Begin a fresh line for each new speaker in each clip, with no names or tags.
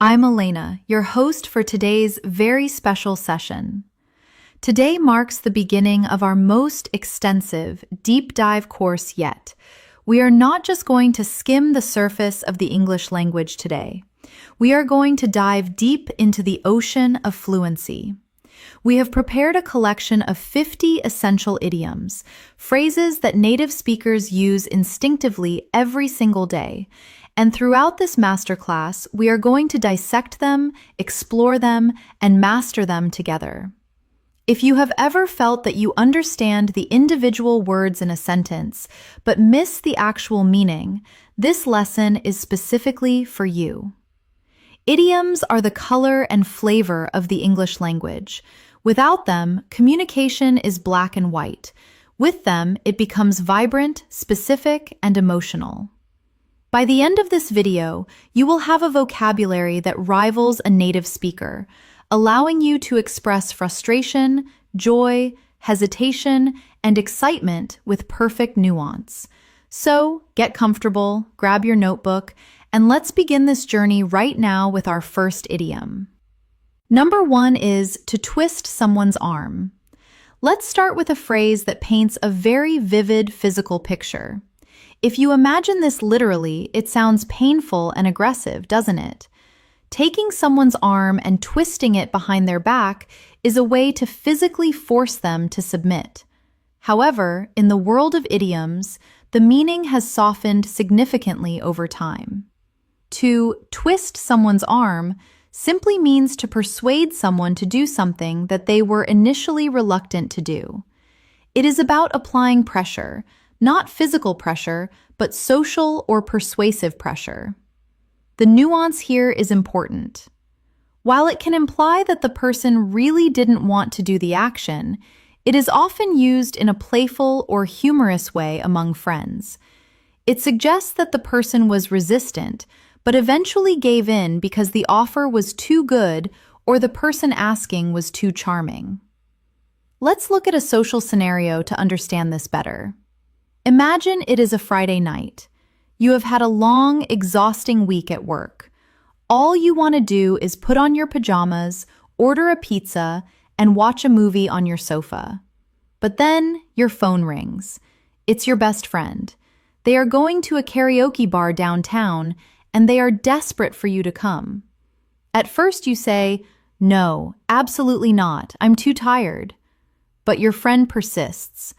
I'm Elena, your host for today's very special session. Today marks the beginning of our most extensive, deep dive course yet. We are not just going to skim the surface of the English language today. We are going to dive deep into the ocean of fluency. We have prepared a collection of 50 essential idioms, phrases that native speakers use instinctively every single day. And throughout this masterclass, we are going to dissect them, explore them, and master them together. If you have ever felt that you understand the individual words in a sentence, but miss the actual meaning, this lesson is specifically for you. Idioms are the color and flavor of the English language. Without them, communication is black and white. With them, it becomes vibrant, specific, and emotional. By the end of this video, you will have a vocabulary that rivals a native speaker, allowing you to express frustration, joy, hesitation, and excitement with perfect nuance. So, get comfortable, grab your notebook, and let's begin this journey right now with our first idiom. Number 1 is to twist someone's arm. Let's start with a phrase that paints a very vivid physical picture. If you imagine this literally, it sounds painful and aggressive, doesn't it? Taking someone's arm and twisting it behind their back is a way to physically force them to submit. However, in the world of idioms, the meaning has softened significantly over time. To twist someone's arm simply means to persuade someone to do something that they were initially reluctant to do. It is about applying pressure, not physical pressure, but social or persuasive pressure. The nuance here is important. While it can imply that the person really didn't want to do the action, it is often used in a playful or humorous way among friends. It suggests that the person was resistant, but eventually gave in because the offer was too good or the person asking was too charming. Let's look at a social scenario to understand this better. Imagine it is a Friday night. You have had a long, exhausting week at work. All you want to do is put on your pajamas, order a pizza, and watch a movie on your sofa. But then your phone rings. It's your best friend. They are going to a karaoke bar downtown, and they are desperate for you to come. At first you say, "No, absolutely not. I'm too tired." But your friend persists.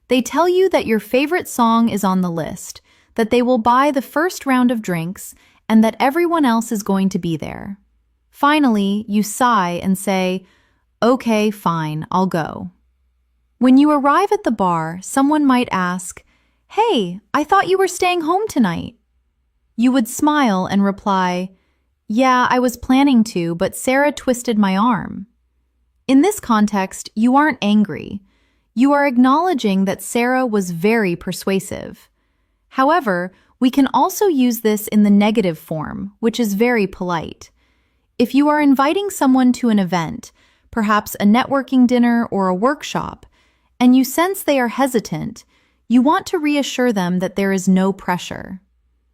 They tell you that your favorite song is on the list, that they will buy the first round of drinks, and that everyone else is going to be there. Finally, you sigh and say, "Okay, fine, I'll go." When you arrive at the bar, someone might ask, "Hey, I thought you were staying home tonight." You would smile and reply, "Yeah, I was planning to, but Sarah twisted my arm." In this context, you aren't angry. You are acknowledging that Sarah was very persuasive. However, we can also use this in the negative form, which is very polite. If you are inviting someone to an event, perhaps a networking dinner or a workshop, and you sense they are hesitant, you want to reassure them that there is no pressure.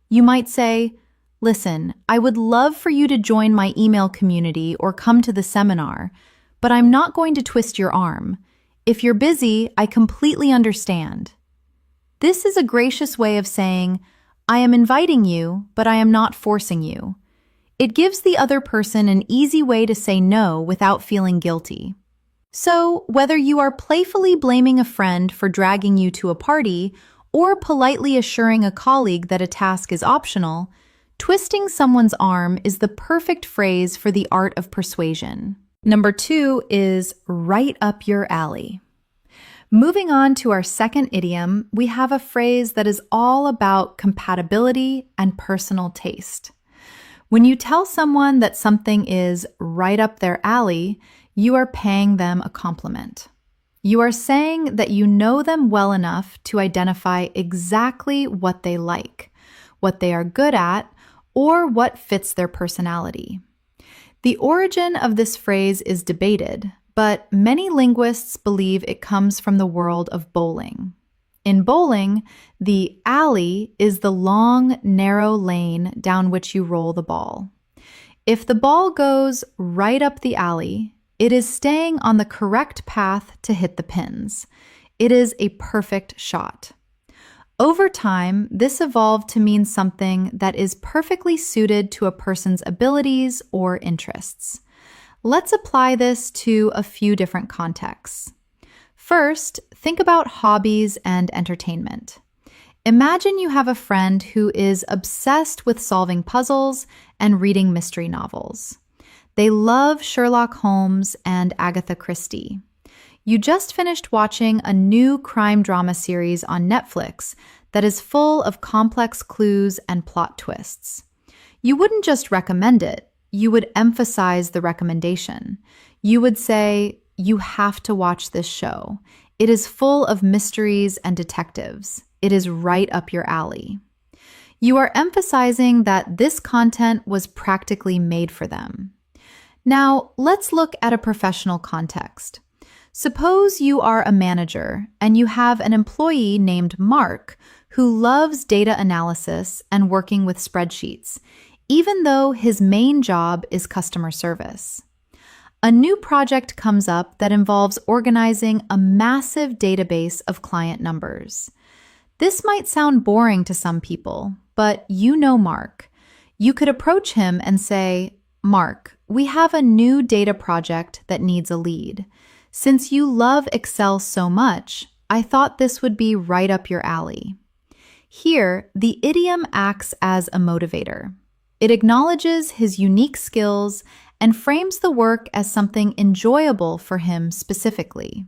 You might say, "Listen, I would love for you to join my email community or come to the seminar, but I'm not going to twist your arm. If you're busy, I completely understand." This is a gracious way of saying, "I am inviting you, but I am not forcing you." It gives the other person an easy way to say no without feeling guilty. So, whether you are playfully blaming a friend for dragging you to a party or politely assuring a colleague that a task is optional, twisting someone's arm is the perfect phrase for the art of persuasion. Number 2 is right up your alley. Moving on to our second idiom, we have a phrase that is all about compatibility and personal taste. When you tell someone that something is right up their alley, you are paying them a compliment. You are saying that you know them well enough to identify exactly what they like, what they are good at, or what fits their personality. The origin of this phrase is debated, but many linguists believe it comes from the world of bowling. In bowling, the alley is the long, narrow lane down which you roll the ball. If the ball goes right up the alley, it is staying on the correct path to hit the pins. It is a perfect shot. Over time, this evolved to mean something that is perfectly suited to a person's abilities or interests. Let's apply this to a few different contexts. First, think about hobbies and entertainment. Imagine you have a friend who is obsessed with solving puzzles and reading mystery novels. They love Sherlock Holmes and Agatha Christie. You just finished watching a new crime drama series on Netflix that is full of complex clues and plot twists. You wouldn't just recommend it, you would emphasize the recommendation. You would say, "You have to watch this show. It is full of mysteries and detectives. It is right up your alley." You are emphasizing that this content was practically made for them. Now, let's look at a professional context. Suppose you are a manager and you have an employee named Mark who loves data analysis and working with spreadsheets, even though his main job is customer service. A new project comes up that involves organizing a massive database of client numbers. This might sound boring to some people, but you know Mark. You could approach him and say, "Mark, we have a new data project that needs a lead. Since you love Excel so much, I thought this would be right up your alley." Here, the idiom acts as a motivator. It acknowledges his unique skills and frames the work as something enjoyable for him specifically.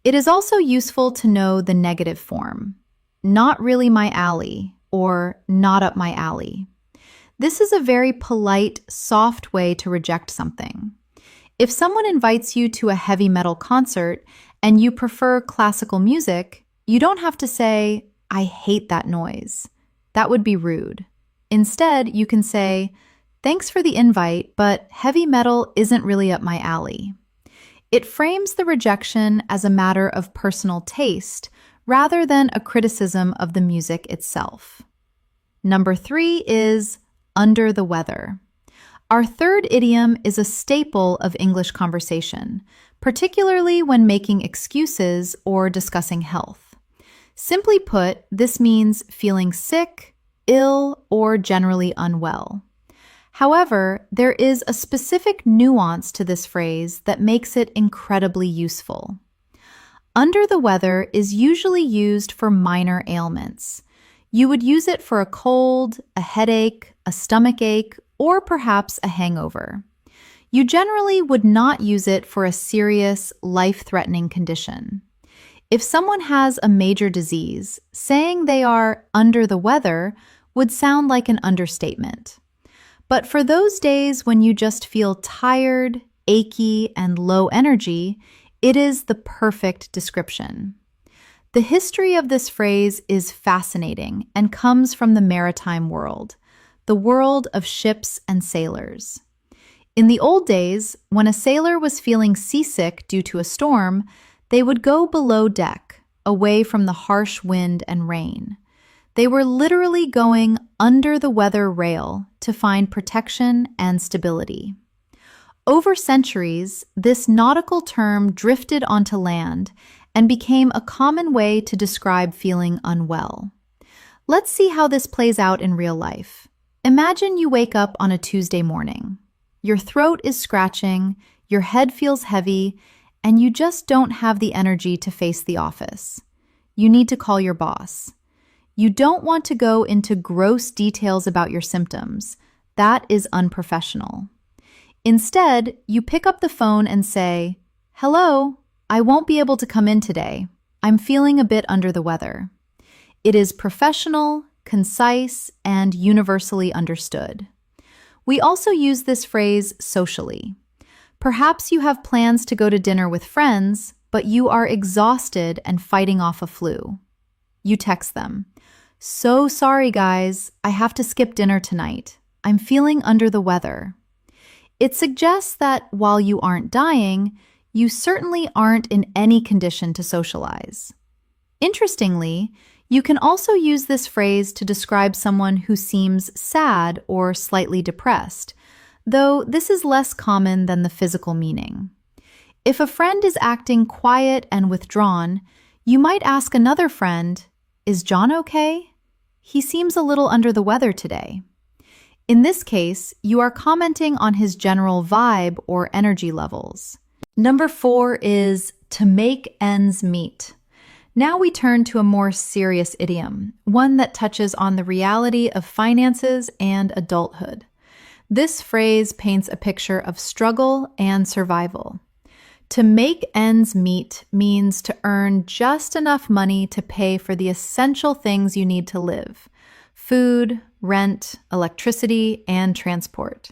It is also useful to know the negative form, "not really my alley," or "not up my alley." This is a very polite, soft way to reject something. If someone invites you to a heavy metal concert and you prefer classical music, you don't have to say, "I hate that noise." That would be rude. Instead, you can say, "Thanks for the invite, but heavy metal isn't really up my alley." It frames the rejection as a matter of personal taste rather than a criticism of the music itself. Number 3 is under the weather. Our third idiom is a staple of English conversation, particularly when making excuses or discussing health. Simply put, this means feeling sick, ill, or generally unwell. However, there is a specific nuance to this phrase that makes it incredibly useful. Under the weather is usually used for minor ailments. You would use it for a cold, a headache, a stomach ache, or perhaps a hangover. You generally would not use it for a serious, life-threatening condition. If someone has a major disease, saying they are under the weather would sound like an understatement. But for those days when you just feel tired, achy, and low energy, it is the perfect description. The history of this phrase is fascinating and comes from the maritime world, the world of ships and sailors. In the old days, when a sailor was feeling seasick due to a storm, they would go below deck, away from the harsh wind and rain. They were literally going under the weather rail to find protection and stability. Over centuries, this nautical term drifted onto land and became a common way to describe feeling unwell. Let's see how this plays out in real life. Imagine you wake up on a Tuesday morning. Your throat is scratching, your head feels heavy, and you just don't have the energy to face the office. You need to call your boss. You don't want to go into gross details about your symptoms. That is unprofessional. Instead, you pick up the phone and say, "Hello, I won't be able to come in today. I'm feeling a bit under the weather." It is professional, concise, and universally understood. We also use this phrase socially. Perhaps you have plans to go to dinner with friends, but you are exhausted and fighting off a flu. You text them, "So sorry, guys, I have to skip dinner tonight. I'm feeling under the weather." It suggests that while you aren't dying, you certainly aren't in any condition to socialize. Interestingly, you can also use this phrase to describe someone who seems sad or slightly depressed, though this is less common than the physical meaning. If a friend is acting quiet and withdrawn, you might ask another friend, "Is John okay? He seems a little under the weather today." In this case, you are commenting on his general vibe or energy levels. Number 4 is to make ends meet. Now we turn to a more serious idiom, one that touches on the reality of finances and adulthood. This phrase paints a picture of struggle and survival. To make ends meet means to earn just enough money to pay for the essential things you need to live: food, rent, electricity, and transport.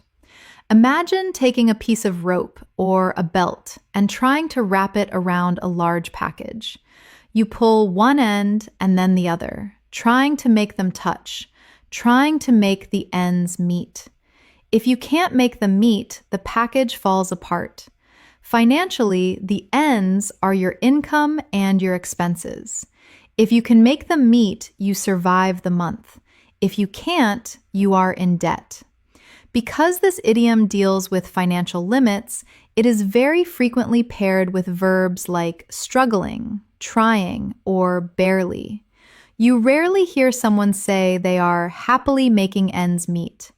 Imagine taking a piece of rope or a belt and trying to wrap it around a large package. You pull one end and then the other, trying to make them touch, trying to make the ends meet. If you can't make them meet, the package falls apart. Financially, the ends are your income and your expenses. If you can make them meet, you survive the month. If you can't, you are in debt. Because this idiom deals with financial limits, it is very frequently paired with verbs like struggling, trying, or barely. You rarely hear someone say they are happily making ends meet.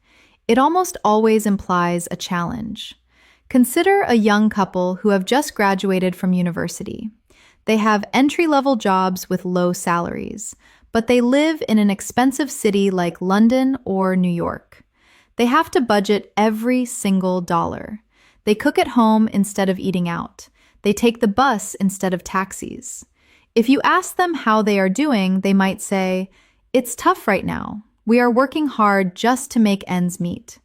It almost always implies a challenge. Consider a young couple who have just graduated from university. They have entry-level jobs with low salaries, but they live in an expensive city like London or New York. They have to budget every single dollar. They cook at home instead of eating out. They take the bus instead of taxis. If you ask them how they are doing, they might say, "It's tough right now. We are working hard just to make ends meet."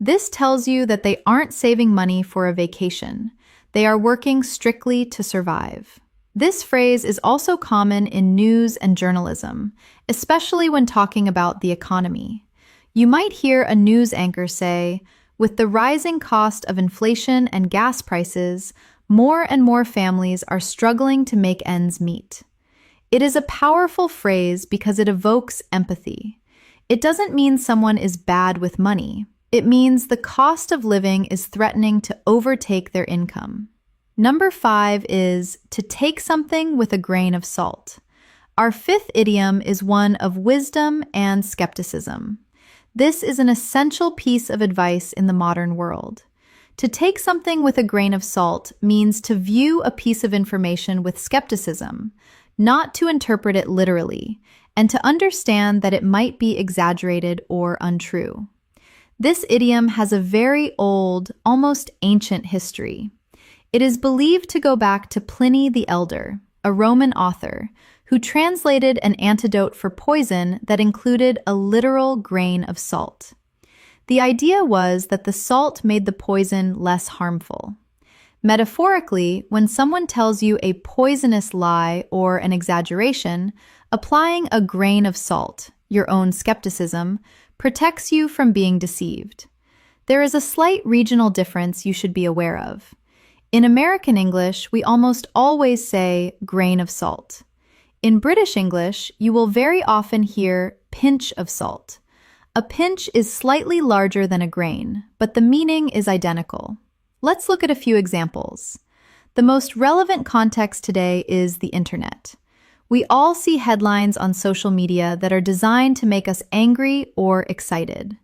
This tells you that they aren't saving money for a vacation. They are working strictly to survive. This phrase is also common in news and journalism, especially when talking about the economy. You might hear a news anchor say, "With the rising cost of inflation and gas prices, more and more families are struggling to make ends meet." It is a powerful phrase because it evokes empathy. It doesn't mean someone is bad with money. It means the cost of living is threatening to overtake their income. Number 5 is to take something with a grain of salt. Our 5th idiom is one of wisdom and skepticism. This is an essential piece of advice in the modern world. To take something with a grain of salt means to view a piece of information with skepticism, not to interpret it literally, and to understand that it might be exaggerated or untrue. This idiom has a very old, almost ancient history. It is believed to go back to Pliny the Elder, a Roman author, who translated an antidote for poison that included a literal grain of salt. The idea was that the salt made the poison less harmful. Metaphorically, when someone tells you a poisonous lie or an exaggeration, applying a grain of salt, your own skepticism, protects you from being deceived. There is a slight regional difference you should be aware of. In American English, we almost always say grain of salt. In British English, you will very often hear pinch of salt. A pinch is slightly larger than a grain, but the meaning is identical. Let's look at a few examples. The most relevant context today is the internet. We all see headlines on social media that are designed to make us angry or excited.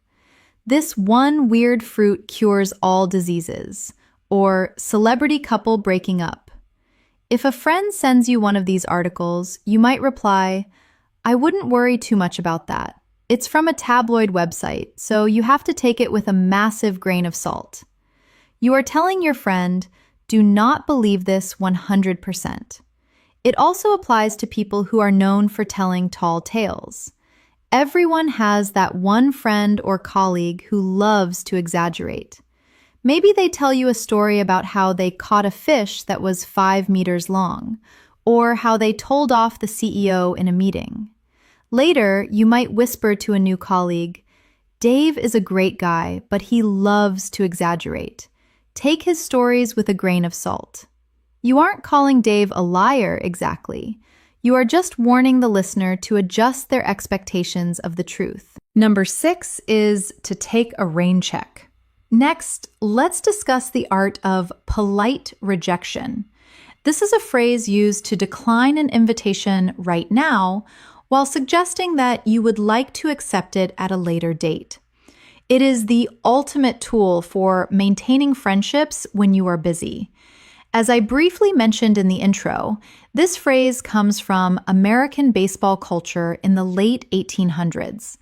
This one weird fruit cures all diseases, or celebrity couple breaking up. If a friend sends you one of these articles, you might reply, "I wouldn't worry too much about that. It's from a tabloid website, so you have to take it with a massive grain of salt." You are telling your friend, do not believe this 100%. It also applies to people who are known for telling tall tales. Everyone has that one friend or colleague who loves to exaggerate. Maybe they tell you a story about how they caught a fish that was 5 meters long, or how they told off the CEO in a meeting. Later, you might whisper to a new colleague, "Dave is a great guy, but he loves to exaggerate. Take his stories with a grain of salt." You aren't calling Dave a liar exactly. You are just warning the listener to adjust their expectations of the truth. Number 6 is to take a rain check. Next, let's discuss the art of polite rejection. This is a phrase used to decline an invitation right now while suggesting that you would like to accept it at a later date. It is the ultimate tool for maintaining friendships when you are busy. As I briefly mentioned in the intro, this phrase comes from American baseball culture in the late 1800s.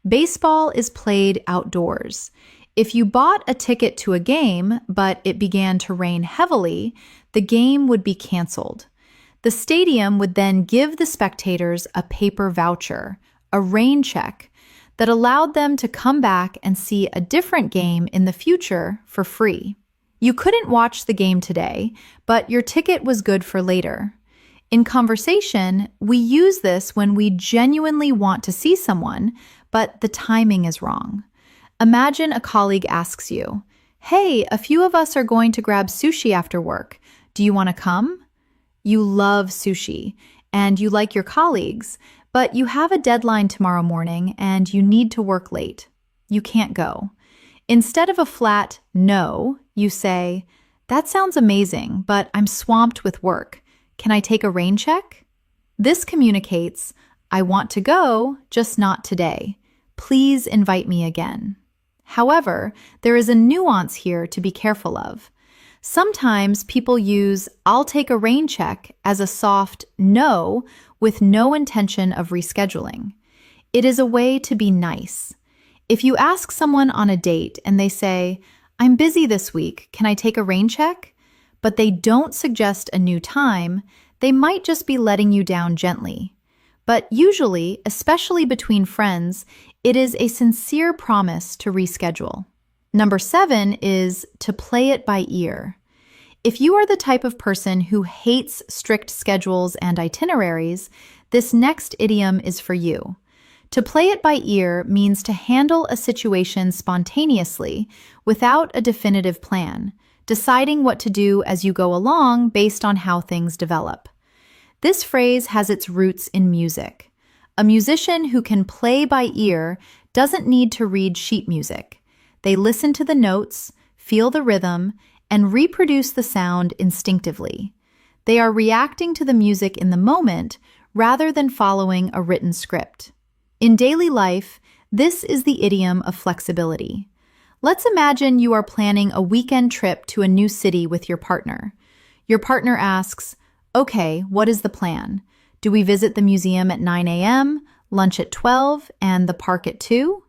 Baseball is played outdoors. If you bought a ticket to a game, but it began to rain heavily, the game would be canceled. The stadium would then give the spectators a paper voucher, a rain check, that allowed them to come back and see a different game in the future for free. You couldn't watch the game today, but your ticket was good for later. In conversation, we use this when we genuinely want to see someone, but the timing is wrong. Imagine a colleague asks you, "Hey, a few of us are going to grab sushi after work. Do you want to come?" You love sushi, and you like your colleagues, but you have a deadline tomorrow morning and you need to work late. You can't go. Instead of a flat no, you say, "That sounds amazing, but I'm swamped with work. Can I take a rain check?" This communicates, "I want to go, just not today. Please invite me again." However, there is a nuance here to be careful of. Sometimes people use "I'll take a rain check" as a soft no with no intention of rescheduling. It is a way to be nice. If you ask someone on a date and they say, "I'm busy this week, can I take a rain check?" but they don't suggest a new time, they might just be letting you down gently. But usually, especially between friends, it is a sincere promise to reschedule. Number 7 is to play it by ear. If you are the type of person who hates strict schedules and itineraries, this next idiom is for you. To play it by ear means to handle a situation spontaneously without a definitive plan, deciding what to do as you go along based on how things develop. This phrase has its roots in music. A musician who can play by ear doesn't need to read sheet music. They listen to the notes, feel the rhythm, and reproduce the sound instinctively. They are reacting to the music in the moment rather than following a written script. In daily life, this is the idiom of flexibility. Let's imagine you are planning a weekend trip to a new city with your partner. Your partner asks, "Okay, what is the plan? Do we visit the museum at 9 a.m., lunch at 12, and the park at 2?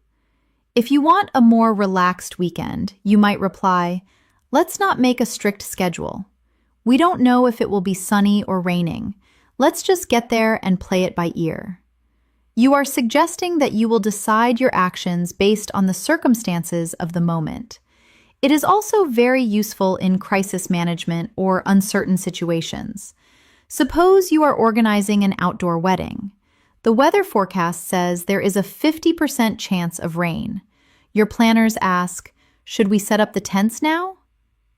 If you want a more relaxed weekend, you might reply, "Let's not make a strict schedule. We don't know if it will be sunny or raining. Let's just get there and play it by ear." You are suggesting that you will decide your actions based on the circumstances of the moment. It is also very useful in crisis management or uncertain situations. Suppose you are organizing an outdoor wedding. The weather forecast says there is a 50% chance of rain. Your planners ask, "Should we set up the tents now?"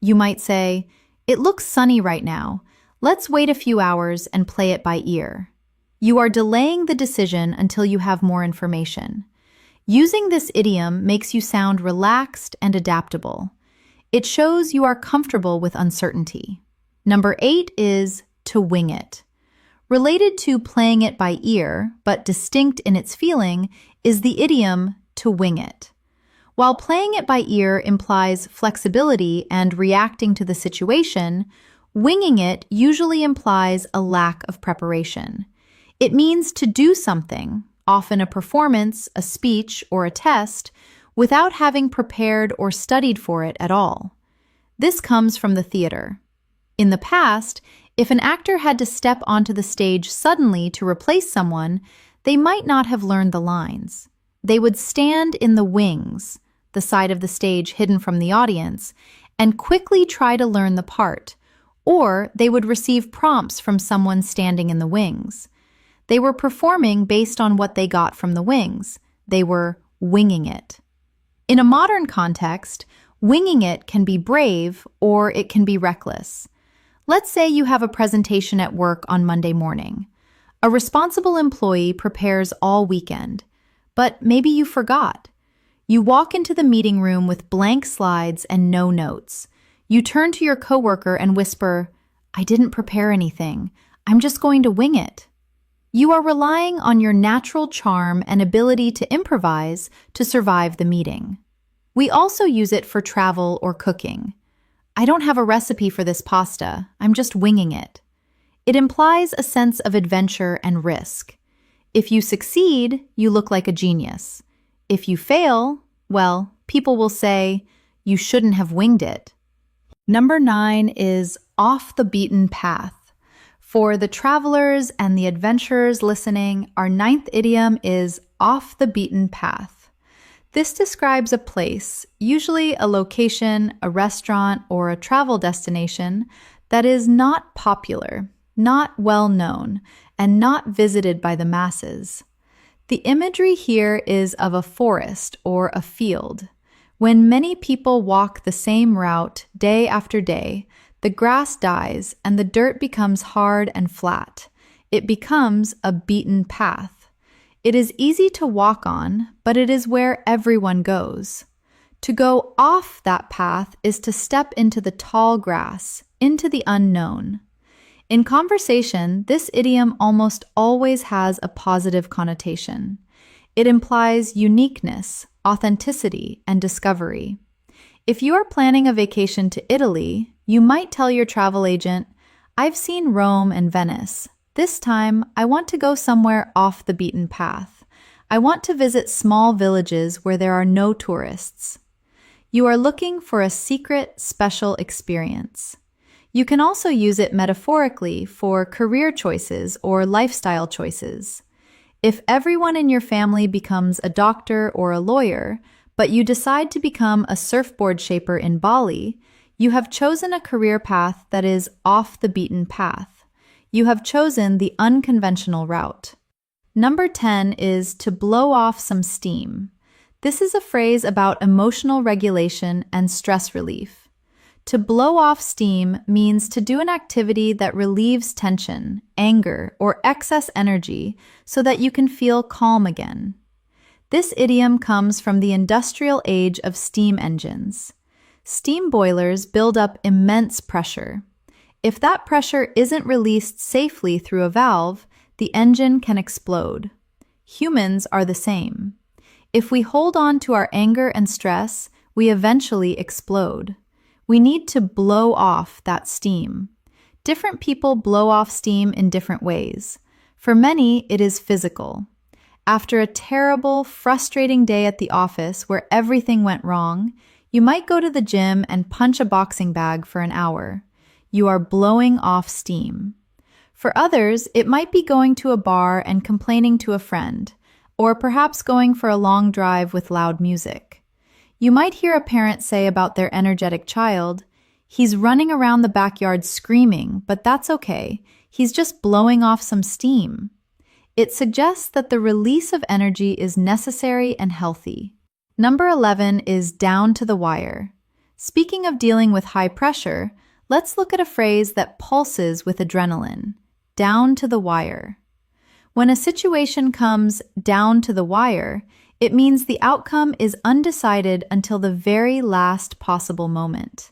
You might say, "It looks sunny right now. Let's wait a few hours and play it by ear." You are delaying the decision until you have more information. Using this idiom makes you sound relaxed and adaptable. It shows you are comfortable with uncertainty. Number 8 is to wing it. Related to playing it by ear, but distinct in its feeling, is the idiom to wing it. While playing it by ear implies flexibility and reacting to the situation, winging it usually implies a lack of preparation. It means to do something, often a performance, a speech, or a test, without having prepared or studied for it at all. This comes from the theater. In the past, if an actor had to step onto the stage suddenly to replace someone, they might not have learned the lines. They would stand in the wings, the side of the stage hidden from the audience, and quickly try to learn the part, or they would receive prompts from someone standing in the wings. They were performing based on what they got from the wings. They were winging it. In a modern context, winging it can be brave or it can be reckless. Let's say you have a presentation at work on Monday morning. A responsible employee prepares all weekend, but maybe you forgot. You walk into the meeting room with blank slides and no notes. You turn to your coworker and whisper, "I didn't prepare anything. I'm just going to wing it." You are relying on your natural charm and ability to improvise to survive the meeting. We also use it for travel or cooking. "I don't have a recipe for this pasta. I'm just winging it." It implies a sense of adventure and risk. If you succeed, you look like a genius. If you fail, well, people will say, "You shouldn't have winged it." Number 9 is off the beaten path. For the travelers and the adventurers listening, our 9th idiom is off the beaten path. This describes a place, usually a location, a restaurant, or a travel destination, that is not popular, not well known, and not visited by the masses. The imagery here is of a forest or a field. When many people walk the same route day after day, the grass dies and the dirt becomes hard and flat. It becomes a beaten path. It is easy to walk on, but it is where everyone goes. To go off that path is to step into the tall grass, into the unknown. In conversation, this idiom almost always has a positive connotation. It implies uniqueness, authenticity, and discovery. If you are planning a vacation to Italy, you might tell your travel agent, "I've seen Rome and Venice. This time, I want to go somewhere off the beaten path. I want to visit small villages where there are no tourists." You are looking for a secret, special experience. You can also use it metaphorically for career choices or lifestyle choices. If everyone in your family becomes a doctor or a lawyer, but you decide to become a surfboard shaper in Bali, you have chosen a career path that is off the beaten path. You have chosen the unconventional route. Number 10 is to blow off some steam. This is a phrase about emotional regulation and stress relief. To blow off steam means to do an activity that relieves tension, anger, or excess energy so that you can feel calm again. This idiom comes from the industrial age of steam engines. Steam boilers build up immense pressure. If that pressure isn't released safely through a valve, the engine can explode. Humans are the same. If we hold on to our anger and stress, we eventually explode. We need to blow off that steam. Different people blow off steam in different ways. For many, it is physical. After a terrible, frustrating day at the office where everything went wrong, you might go to the gym and punch a boxing bag for an hour. You are blowing off steam. For others, it might be going to a bar and complaining to a friend, or perhaps going for a long drive with loud music. You might hear a parent say about their energetic child, "He's running around the backyard screaming, but that's okay. He's just blowing off some steam." It suggests that the release of energy is necessary and healthy. Number 11 is down to the wire. Speaking of dealing with high pressure, let's look at a phrase that pulses with adrenaline, down to the wire. When a situation comes down to the wire, it means the outcome is undecided until the very last possible moment.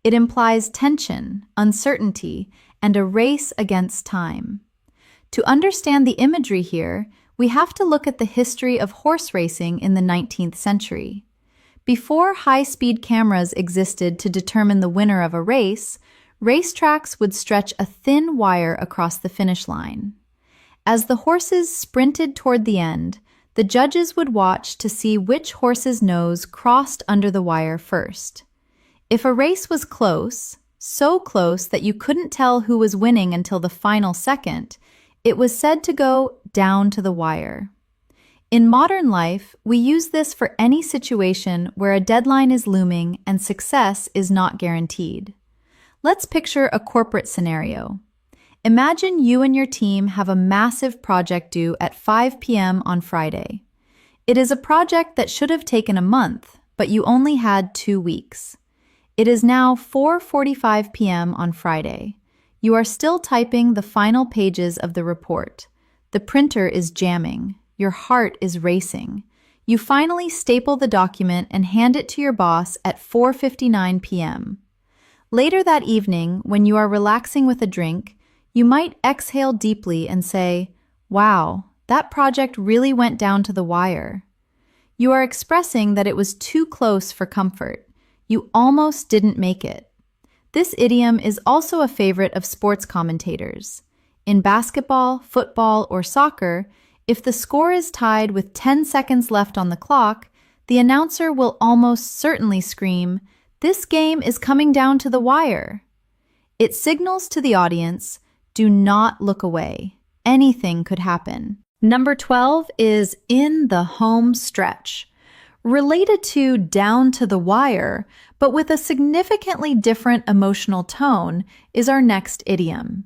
It implies tension, uncertainty, and a race against time. To understand the imagery here, we have to look at the history of horse racing in the 19th century. Before high-speed cameras existed to determine the winner of a race, racetracks would stretch a thin wire across the finish line. As the horses sprinted toward the end, the judges would watch to see which horse's nose crossed under the wire first. If a race was close, so close that you couldn't tell who was winning until the final second, it was said to go down to the wire. In modern life, we use this for any situation where a deadline is looming and success is not guaranteed. Let's picture a corporate scenario. Imagine you and your team have a massive project due at 5 p.m. on Friday. It is a project that should have taken a month, but you only had 2 weeks. It is now 4:45 p.m. on Friday. You are still typing the final pages of the report. The printer is jamming. Your heart is racing. You finally staple the document and hand it to your boss at 4:59 p.m. Later that evening, when you are relaxing with a drink, you might exhale deeply and say, "Wow, that project really went down to the wire." You are expressing that it was too close for comfort. You almost didn't make it. This idiom is also a favorite of sports commentators. In basketball, football, or soccer, if the score is tied with 10 seconds left on the clock, the announcer will almost certainly scream, "This game is coming down to the wire." It signals to the audience, do not look away. Anything could happen. Number 12 is in the home stretch. Related to down to the wire, but with a significantly different emotional tone, is our next idiom.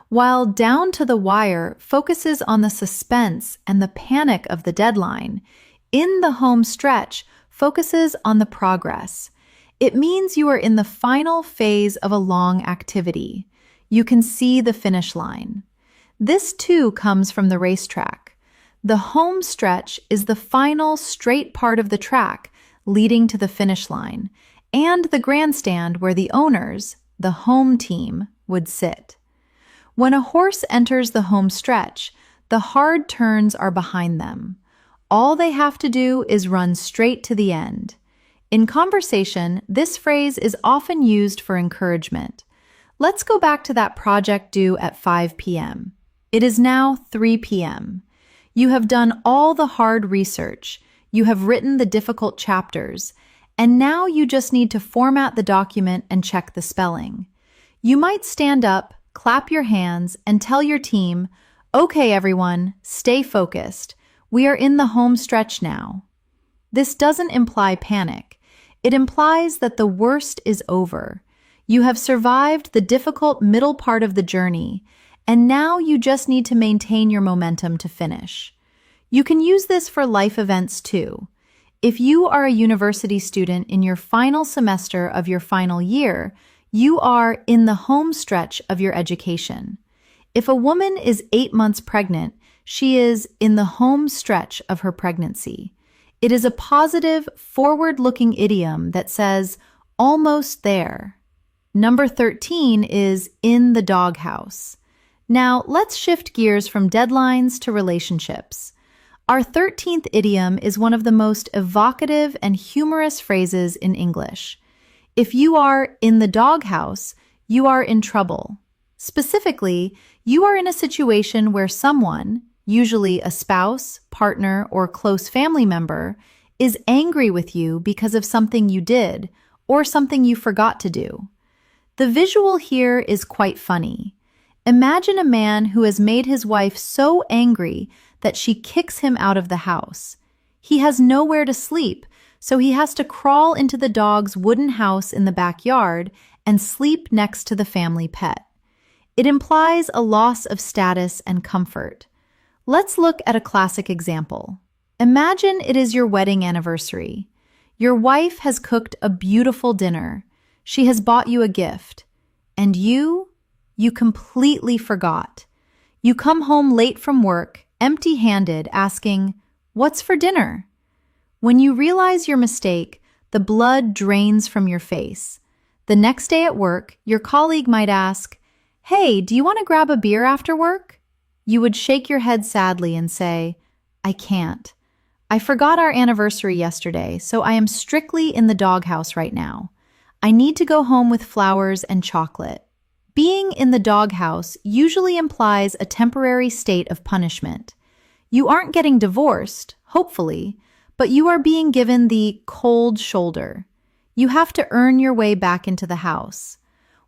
While down to the wire focuses on the suspense and the panic of the deadline, in the home stretch focuses on the progress. It means you are in the final phase of a long activity. You can see the finish line. This too comes from the racetrack. The home stretch is the final straight part of the track leading to the finish line, and the grandstand where the owners, the home team, would sit. When a horse enters the home stretch, the hard turns are behind them. All they have to do is run straight to the end. In conversation, this phrase is often used for encouragement. Let's go back to that project due at 5 p.m. It is now 3 p.m. You have done all the hard research. You have written the difficult chapters, and now you just need to format the document and check the spelling. You might stand up, clap your hands, and tell your team, "Okay, everyone, stay focused. We are in the home stretch now." This doesn't imply panic. It implies that the worst is over. You have survived the difficult middle part of the journey, and now you just need to maintain your momentum to finish. You can use this for life events too. If you are a university student in your final semester of your final year, you are in the home stretch of your education. If a woman is 8 months pregnant, she is in the home stretch of her pregnancy. It is a positive, forward-looking idiom that says, almost there. Number 13 is in the doghouse. Now, let's shift gears from deadlines to relationships. Our 13th idiom is one of the most evocative and humorous phrases in English. If you are in the doghouse, you are in trouble. Specifically, you are in a situation where someone, usually a spouse, partner, or close family member, is angry with you because of something you did or something you forgot to do. The visual here is quite funny. Imagine a man who has made his wife so angry that she kicks him out of the house. He has nowhere to sleep, so he has to crawl into the dog's wooden house in the backyard and sleep next to the family pet. It implies a loss of status and comfort. Let's look at a classic example. Imagine it is your wedding anniversary. Your wife has cooked a beautiful dinner. She has bought you a gift. And you completely forgot. You come home late from work, empty-handed, asking, "What's for dinner?" When you realize your mistake, the blood drains from your face. The next day at work, your colleague might ask, "Hey, do you want to grab a beer after work?" You would shake your head sadly and say, "I can't. I forgot our anniversary yesterday, so I am strictly in the doghouse right now. I need to go home with flowers and chocolate." Being in the doghouse usually implies a temporary state of punishment. You aren't getting divorced, hopefully, but you are being given the cold shoulder. You have to earn your way back into the house.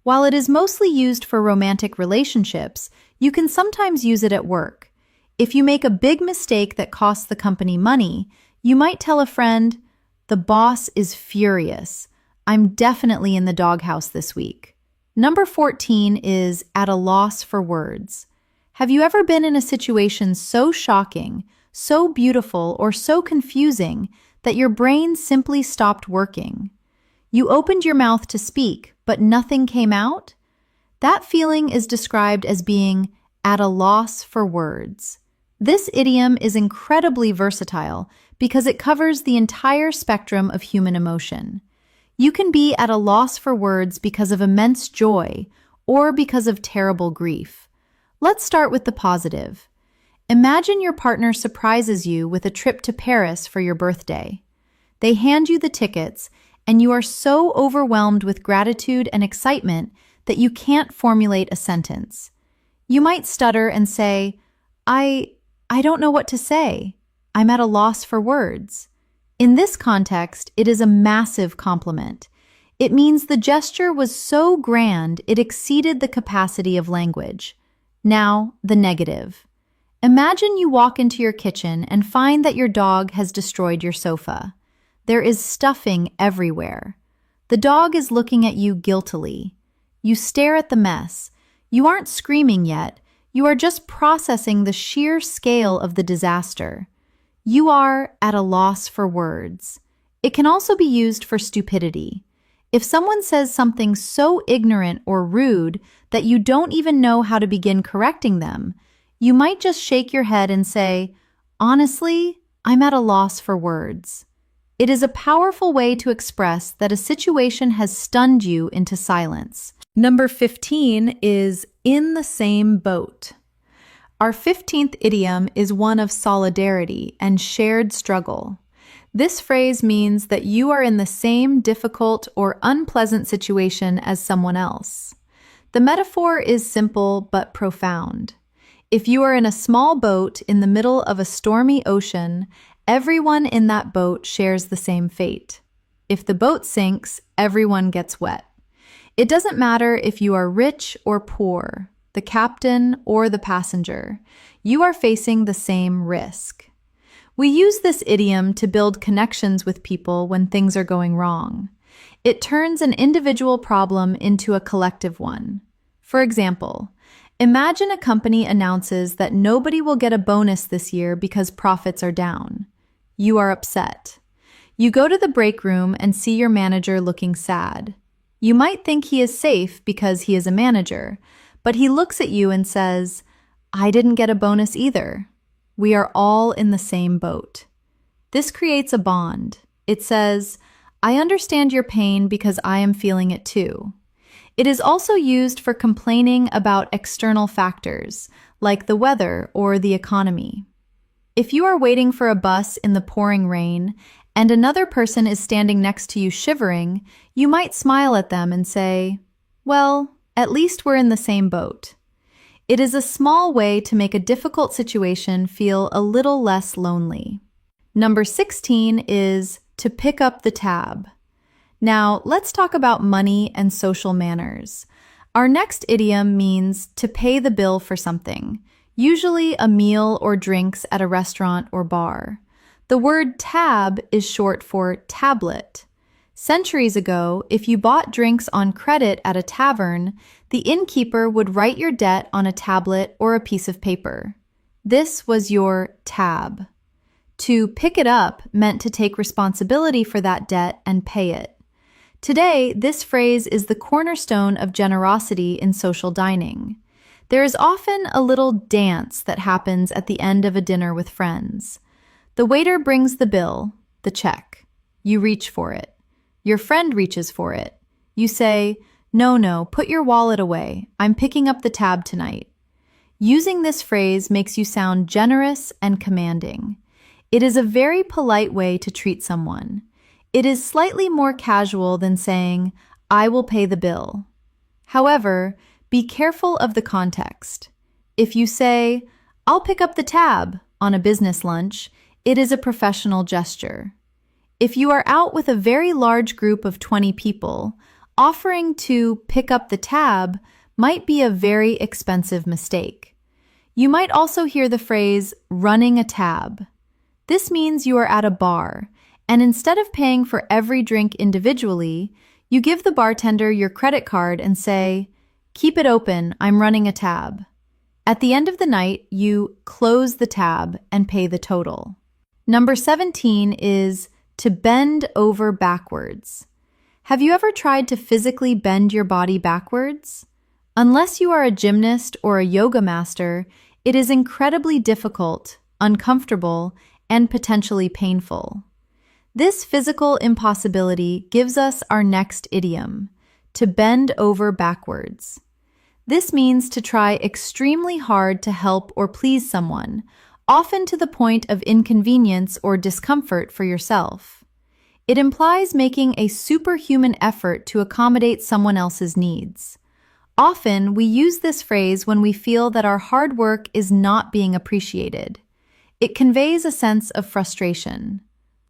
While it is mostly used for romantic relationships, you can sometimes use it at work. If you make a big mistake that costs the company money, you might tell a friend, "The boss is furious. I'm definitely in the doghouse this week." Number 14 is at a loss for words. Have you ever been in a situation so shocking, so beautiful, or so confusing that your brain simply stopped working? You opened your mouth to speak, but nothing came out? That feeling is described as being at a loss for words. This idiom is incredibly versatile because it covers the entire spectrum of human emotion. You can be at a loss for words because of immense joy or because of terrible grief. Let's start with the positive. Imagine your partner surprises you with a trip to Paris for your birthday. They hand you the tickets, and you are so overwhelmed with gratitude and excitement that you can't formulate a sentence. You might stutter and say, I don't know what to say. I'm at a loss for words. In this context, it is a massive compliment. It means the gesture was so grand it exceeded the capacity of language. Now, the negative. Imagine you walk into your kitchen and find that your dog has destroyed your sofa. There is stuffing everywhere. The dog is looking at you guiltily. You stare at the mess. You aren't screaming yet. You are just processing the sheer scale of the disaster. You are at a loss for words. It can also be used for stupidity. If someone says something so ignorant or rude that you don't even know how to begin correcting them, you might just shake your head and say, "Honestly, I'm at a loss for words." It is a powerful way to express that a situation has stunned you into silence. Number 15 is in the same boat. Our 15th idiom is one of solidarity and shared struggle. This phrase means that you are in the same difficult or unpleasant situation as someone else. The metaphor is simple but profound. If you are in a small boat in the middle of a stormy ocean, everyone in that boat shares the same fate. If the boat sinks, everyone gets wet. It doesn't matter if you are rich or poor, the captain or the passenger. You are facing the same risk. We use this idiom to build connections with people when things are going wrong. It turns an individual problem into a collective one. For example, imagine a company announces that nobody will get a bonus this year because profits are down. You are upset. You go to the break room and see your manager looking sad. You might think he is safe because he is a manager, but he looks at you and says, "I didn't get a bonus either." We are all in the same boat. This creates a bond. It says, "I understand your pain because I am feeling it too." It is also used for complaining about external factors, like the weather or the economy. If you are waiting for a bus in the pouring rain and another person is standing next to you shivering, you might smile at them and say, "Well, at least we're in the same boat." It is a small way to make a difficult situation feel a little less lonely. Number 16 is to pick up the tab. Now, let's talk about money and social manners. Our next idiom means to pay the bill for something, usually a meal or drinks at a restaurant or bar. The word tab is short for tablet. Centuries ago, if you bought drinks on credit at a tavern, the innkeeper would write your debt on a tablet or a piece of paper. This was your tab. To pick it up meant to take responsibility for that debt and pay it. Today, this phrase is the cornerstone of generosity in social dining. There is often a little dance that happens at the end of a dinner with friends. The waiter brings the bill, the check. You reach for it. Your friend reaches for it. You say, No, put your wallet away. I'm picking up the tab tonight." Using this phrase makes you sound generous and commanding. It is a very polite way to treat someone. It is slightly more casual than saying, "I will pay the bill." However, be careful of the context. If you say, "I'll pick up the tab" on a business lunch, it is a professional gesture. If you are out with a very large group of 20 people, offering to pick up the tab might be a very expensive mistake. You might also hear the phrase running a tab. This means you are at a bar, and instead of paying for every drink individually, you give the bartender your credit card and say, "Keep it open, I'm running a tab." At the end of the night, you close the tab and pay the total. Number 17 is to bend over backwards. Have you ever tried to physically bend your body backwards? Unless you are a gymnast or a yoga master, it is incredibly difficult, uncomfortable, and potentially painful. This physical impossibility gives us our next idiom, to bend over backwards. This means to try extremely hard to help or please someone, often to the point of inconvenience or discomfort for yourself. It implies making a superhuman effort to accommodate someone else's needs. Often, we use this phrase when we feel that our hard work is not being appreciated. It conveys a sense of frustration.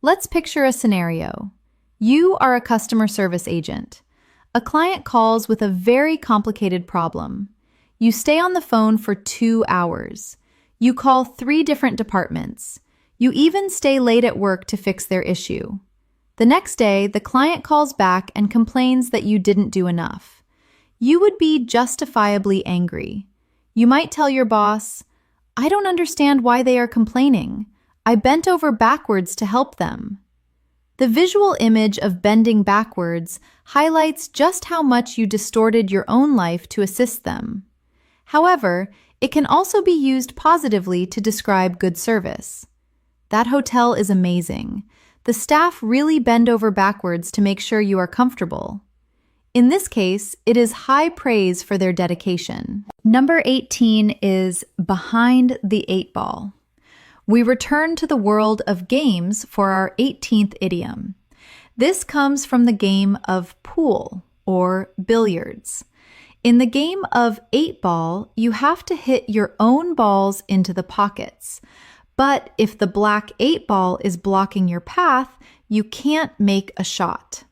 Let's picture a scenario. You are a customer service agent. A client calls with a very complicated problem. You stay on the phone for 2 hours. You call 3 different departments. You even stay late at work to fix their issue. The next day, the client calls back and complains that you didn't do enough. You would be justifiably angry. You might tell your boss, "I don't understand why they are complaining. I bent over backwards to help them." The visual image of bending backwards highlights just how much you distorted your own life to assist them. However, it can also be used positively to describe good service. That hotel is amazing. The staff really bend over backwards to make sure you are comfortable. In this case, it is high praise for their dedication. Number 18 is behind the 8 ball. We return to the world of games for our 18th idiom. This comes from the game of pool or billiards. In the game of 8 ball, you have to hit your own balls into the pockets. But if the black 8 ball is blocking your path, you can't make a shot.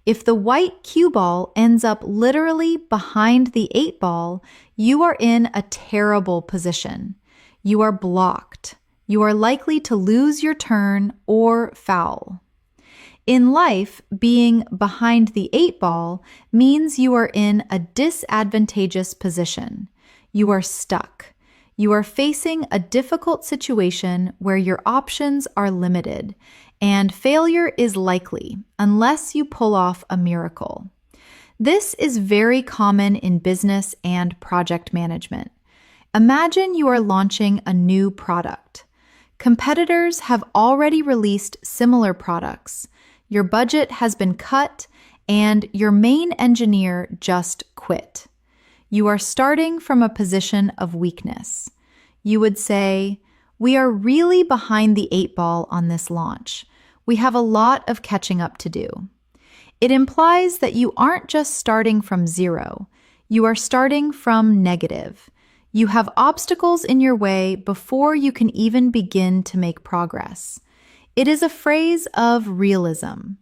If the white cue ball ends up literally behind the 8 ball, you are in a terrible position. You are blocked. You are likely to lose your turn or foul. In life, being behind the 8 ball means you are in a disadvantageous position. You are stuck. You are facing a difficult situation where your options are limited, and failure is likely unless you pull off a miracle. This is very common in business and project management. Imagine you are launching a new product. Competitors have already released similar products. Your budget has been cut, and your main engineer just quit. You are starting from a position of weakness. You would say, "We are really behind the 8 ball on this launch. We have a lot of catching up to do." It implies that you aren't just starting from zero. You are starting from negative. You have obstacles in your way before you can even begin to make progress. It is a phrase of realism.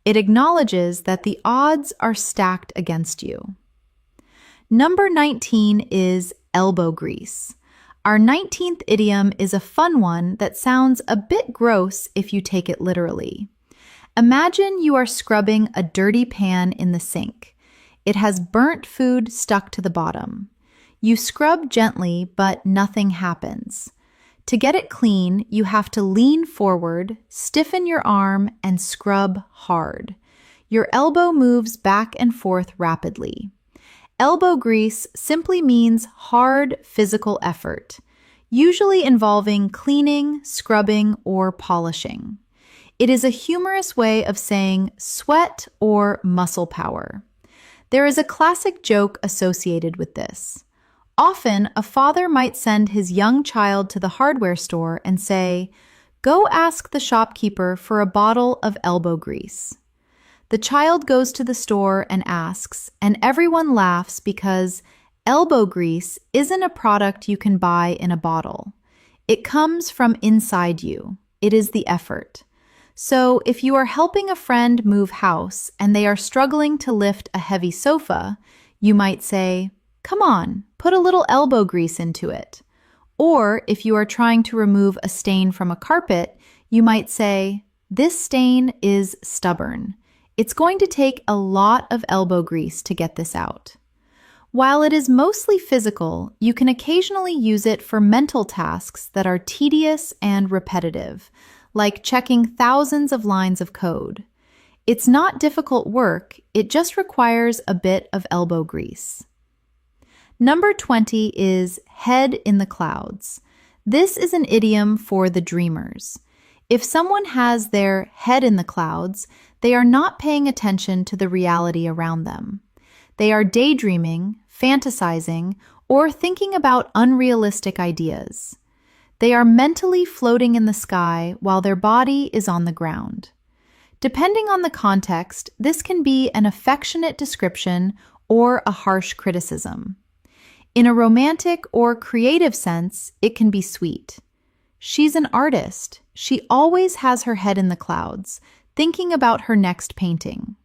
It acknowledges that the odds are stacked against you. Number 19 is elbow grease. Our 19th idiom is a fun one that sounds a bit gross if you take it literally. Imagine you are scrubbing a dirty pan in the sink. It has burnt food stuck to the bottom. You scrub gently, but nothing happens. To get it clean, you have to lean forward, stiffen your arm, and scrub hard. Your elbow moves back and forth rapidly. Elbow grease simply means hard physical effort, usually involving cleaning, scrubbing, or polishing. It is a humorous way of saying sweat or muscle power. There is a classic joke associated with this. Often, a father might send his young child to the hardware store and say, "Go ask the shopkeeper for a bottle of elbow grease." The child goes to the store and asks, and everyone laughs because elbow grease isn't a product you can buy in a bottle. It comes from inside you. It is the effort. So, if you are helping a friend move house and they are struggling to lift a heavy sofa, you might say, "Come on, put a little elbow grease into it." Or if you are trying to remove a stain from a carpet, you might say, "This stain is stubborn. It's going to take a lot of elbow grease to get this out." While it is mostly physical, you can occasionally use it for mental tasks that are tedious and repetitive, like checking thousands of lines of code. It's not difficult work, it just requires a bit of elbow grease. Number 20 is head in the clouds. This is an idiom for the dreamers. If someone has their head in the clouds, they are not paying attention to the reality around them. They are daydreaming, fantasizing, or thinking about unrealistic ideas. They are mentally floating in the sky while their body is on the ground. Depending on the context, this can be an affectionate description or a harsh criticism. In a romantic or creative sense, it can be sweet. She's an artist. She always has her head in the clouds, thinking about her next painting.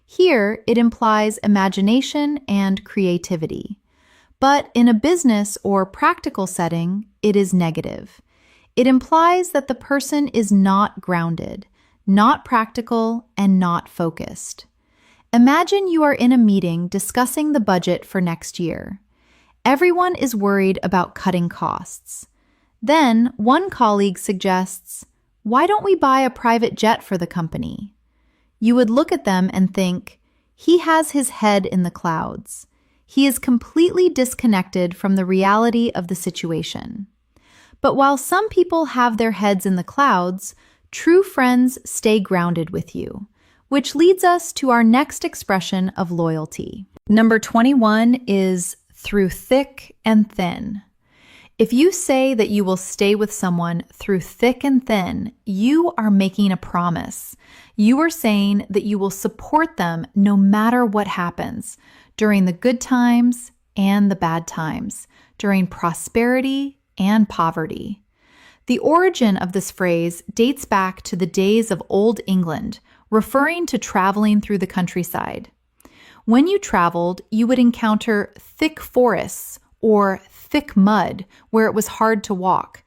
Here, it implies imagination and creativity. But in a business or practical setting, it is negative. It implies that the person is not grounded, not practical, and not focused. Imagine you are in a meeting discussing the budget for next year. Everyone is worried about cutting costs. Then, one colleague suggests, "Why don't we buy a private jet for the company?" You would look at them and think, he has his head in the clouds. He is completely disconnected from the reality of the situation. But while some people have their heads in the clouds, true friends stay grounded with you, which leads us to our next expression of loyalty. Number 21 is through thick and thin. If you say that you will stay with someone through thick and thin, you are making a promise. You are saying that you will support them no matter what happens, during the good times and the bad times, during prosperity and poverty. The origin of this phrase dates back to the days of Old England, referring to traveling through the countryside. When you traveled, you would encounter thick forests or thick mud where it was hard to walk,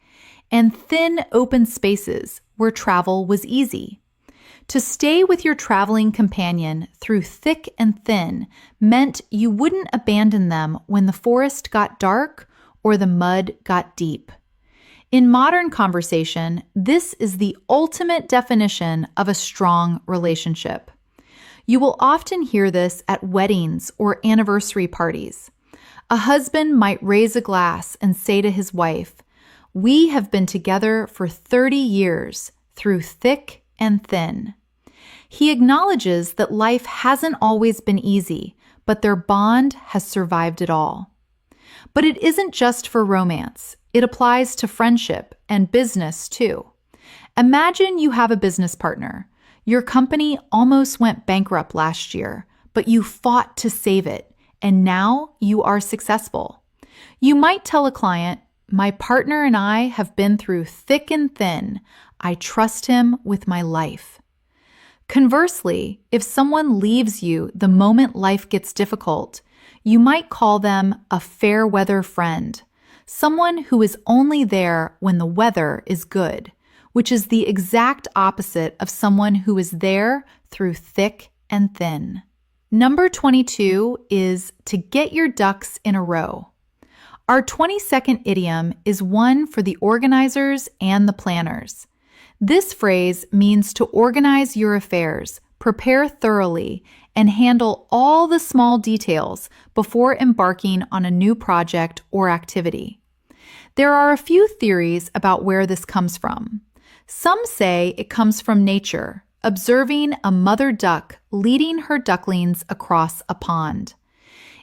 and thin open spaces where travel was easy. To stay with your traveling companion through thick and thin meant you wouldn't abandon them when the forest got dark or the mud got deep. In modern conversation, this is the ultimate definition of a strong relationship. You will often hear this at weddings or anniversary parties. A husband might raise a glass and say to his wife, "We have been together for 30 years, through thick and thin." He acknowledges that life hasn't always been easy, but their bond has survived it all. But it isn't just for romance. It applies to friendship and business too. Imagine you have a business partner. Your company almost went bankrupt last year, but you fought to save it, and now you are successful. You might tell a client, "My partner and I have been through thick and thin. I trust him with my life." Conversely, if someone leaves you the moment life gets difficult, you might call them a fair weather friend, someone who is only there when the weather is good, which is the exact opposite of someone who is there through thick and thin. Number 22 is to get your ducks in a row. Our 22nd idiom is one for the organizers and the planners. This phrase means to organize your affairs, prepare thoroughly, and handle all the small details before embarking on a new project or activity. There are a few theories about where this comes from. Some say it comes from nature, observing a mother duck leading her ducklings across a pond.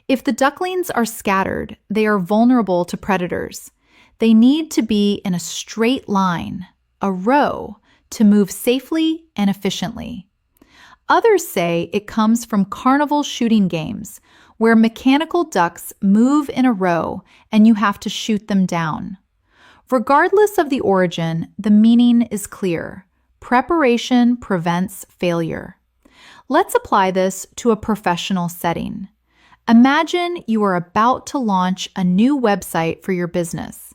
If the ducklings are scattered, they are vulnerable to predators. They need to be in a straight line, a row, to move safely and efficiently. Others say it comes from carnival shooting games, where mechanical ducks move in a row and you have to shoot them down. Regardless of the origin, the meaning is clear. Preparation prevents failure. Let's apply this to a professional setting. Imagine you are about to launch a new website for your business.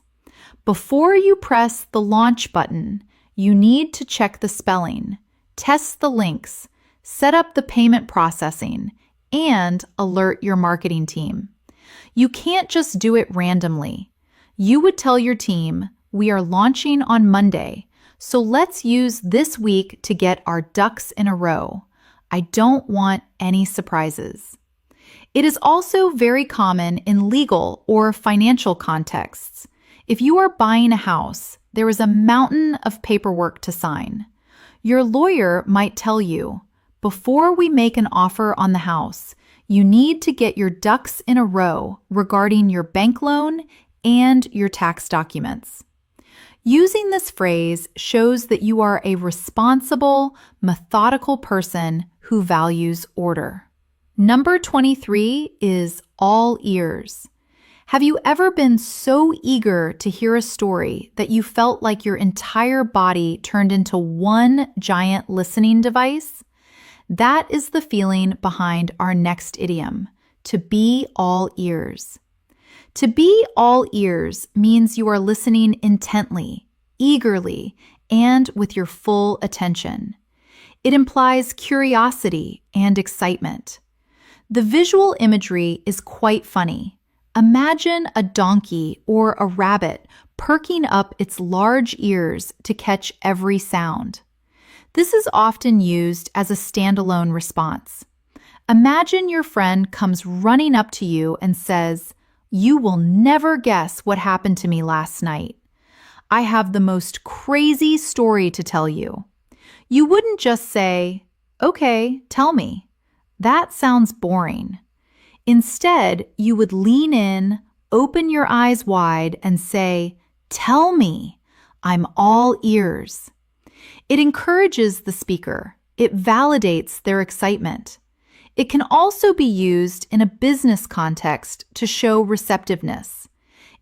Before you press the launch button, you need to check the spelling, test the links, set up the payment processing, and alert your marketing team. You can't just do it randomly. You would tell your team, "We are launching on Monday, so let's use this week to get our ducks in a row. I don't want any surprises." It is also very common in legal or financial contexts. If you are buying a house, there is a mountain of paperwork to sign. Your lawyer might tell you, before we make an offer on the house, you need to get your ducks in a row regarding your bank loan and your tax documents. Using this phrase shows that you are a responsible, methodical person who values order. Number 23 is all ears. Have you ever been so eager to hear a story that you felt like your entire body turned into one giant listening device? That is the feeling behind our next idiom, to be all ears. To be all ears means you are listening intently, eagerly, and with your full attention. It implies curiosity and excitement. The visual imagery is quite funny. Imagine a donkey or a rabbit perking up its large ears to catch every sound. This is often used as a standalone response. Imagine your friend comes running up to you and says, "You will never guess what happened to me last night. I have the most crazy story to tell you." You wouldn't just say, "Okay, tell me." That sounds boring. Instead, you would lean in, open your eyes wide, and say, "Tell me, I'm all ears." It encourages the speaker. It validates their excitement. It can also be used in a business context to show receptiveness.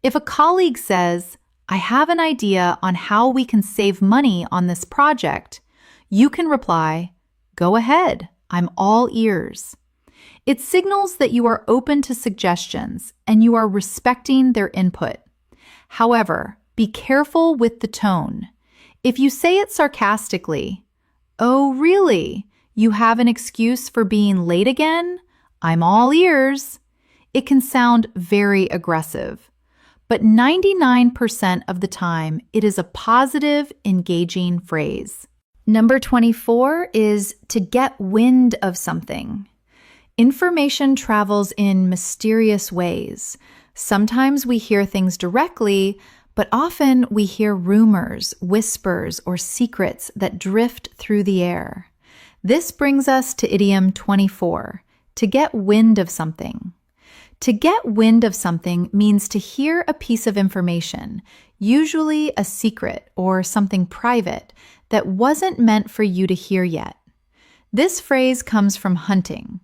If a colleague says, "I have an idea on how we can save money on this project," you can reply, "Go ahead, I'm all ears." It signals that you are open to suggestions and you are respecting their input. However, be careful with the tone. If you say it sarcastically, "Oh, really? You have an excuse for being late again? I'm all ears," it can sound very aggressive. But 99% of the time, it is a positive, engaging phrase. Number 24 is to get wind of something. Information travels in mysterious ways. Sometimes we hear things directly, but often we hear rumors, whispers, or secrets that drift through the air. This brings us to idiom 24, to get wind of something. To get wind of something means to hear a piece of information, usually a secret or something private, that wasn't meant for you to hear yet. This phrase comes from hunting.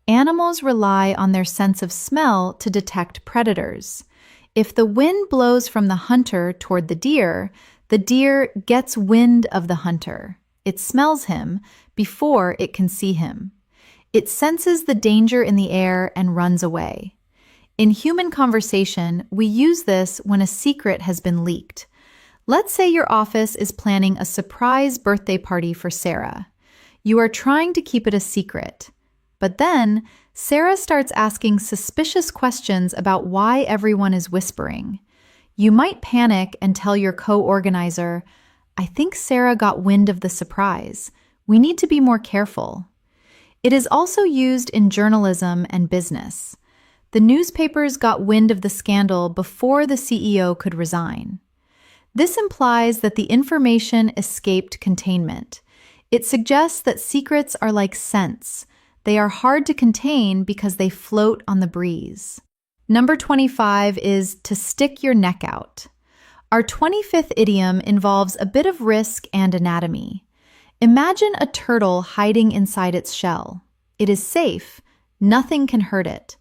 Animals rely on their sense of smell to detect predators. If the wind blows from the hunter toward the deer gets wind of the hunter. It smells him before it can see him. It senses the danger in the air and runs away. In human conversation, we use this when a secret has been leaked. Let's say your office is planning a surprise birthday party for Sarah. You are trying to keep it a secret. But then, Sarah starts asking suspicious questions about why everyone is whispering. You might panic and tell your co-organizer, "I think Sarah got wind of the surprise. We need to be more careful." It is also used in journalism and business. The newspapers got wind of the scandal before the CEO could resign. This implies that the information escaped containment. It suggests that secrets are like scents. They are hard to contain because they float on the breeze. Number 25 is to stick your neck out. Our 25th idiom involves a bit of risk and anatomy. Imagine a turtle hiding inside its shell. It is safe. Nothing can hurt it.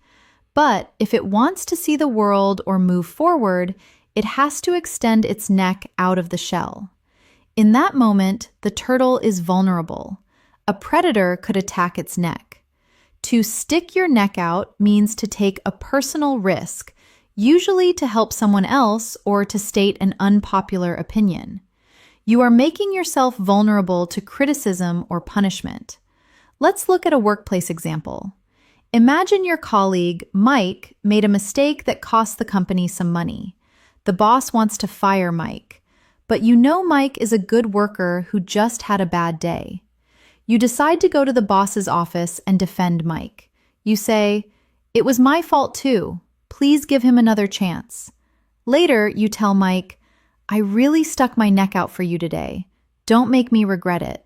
But if it wants to see the world or move forward, it has to extend its neck out of the shell. In that moment, the turtle is vulnerable. A predator could attack its neck. To stick your neck out means to take a personal risk, usually to help someone else or to state an unpopular opinion. You are making yourself vulnerable to criticism or punishment. Let's look at a workplace example. Imagine your colleague, Mike, made a mistake that cost the company some money. The boss wants to fire Mike, but you know Mike is a good worker who just had a bad day. You decide to go to the boss's office and defend Mike. You say, "It was my fault too. Please give him another chance." Later, you tell Mike, "I really stuck my neck out for you today. Don't make me regret it."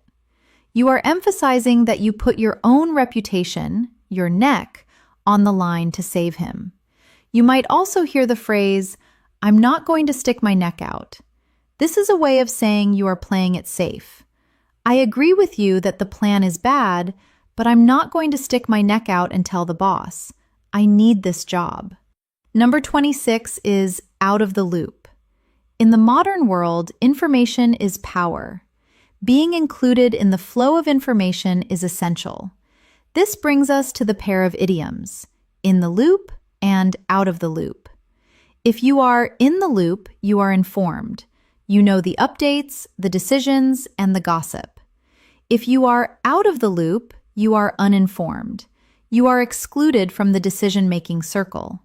You are emphasizing that you put your own reputation, your neck, on the line to save him. You might also hear the phrase, "I'm not going to stick my neck out." This is a way of saying you are playing it safe. I agree with you that the plan is bad, but I'm not going to stick my neck out and tell the boss. I need this job. Number 26 is out of the loop. In the modern world, information is power. Being included in the flow of information is essential. This brings us to the pair of idioms, in the loop and out of the loop. If you are in the loop, you are informed. You know the updates, the decisions, and the gossip. If you are out of the loop, you are uninformed. You are excluded from the decision-making circle.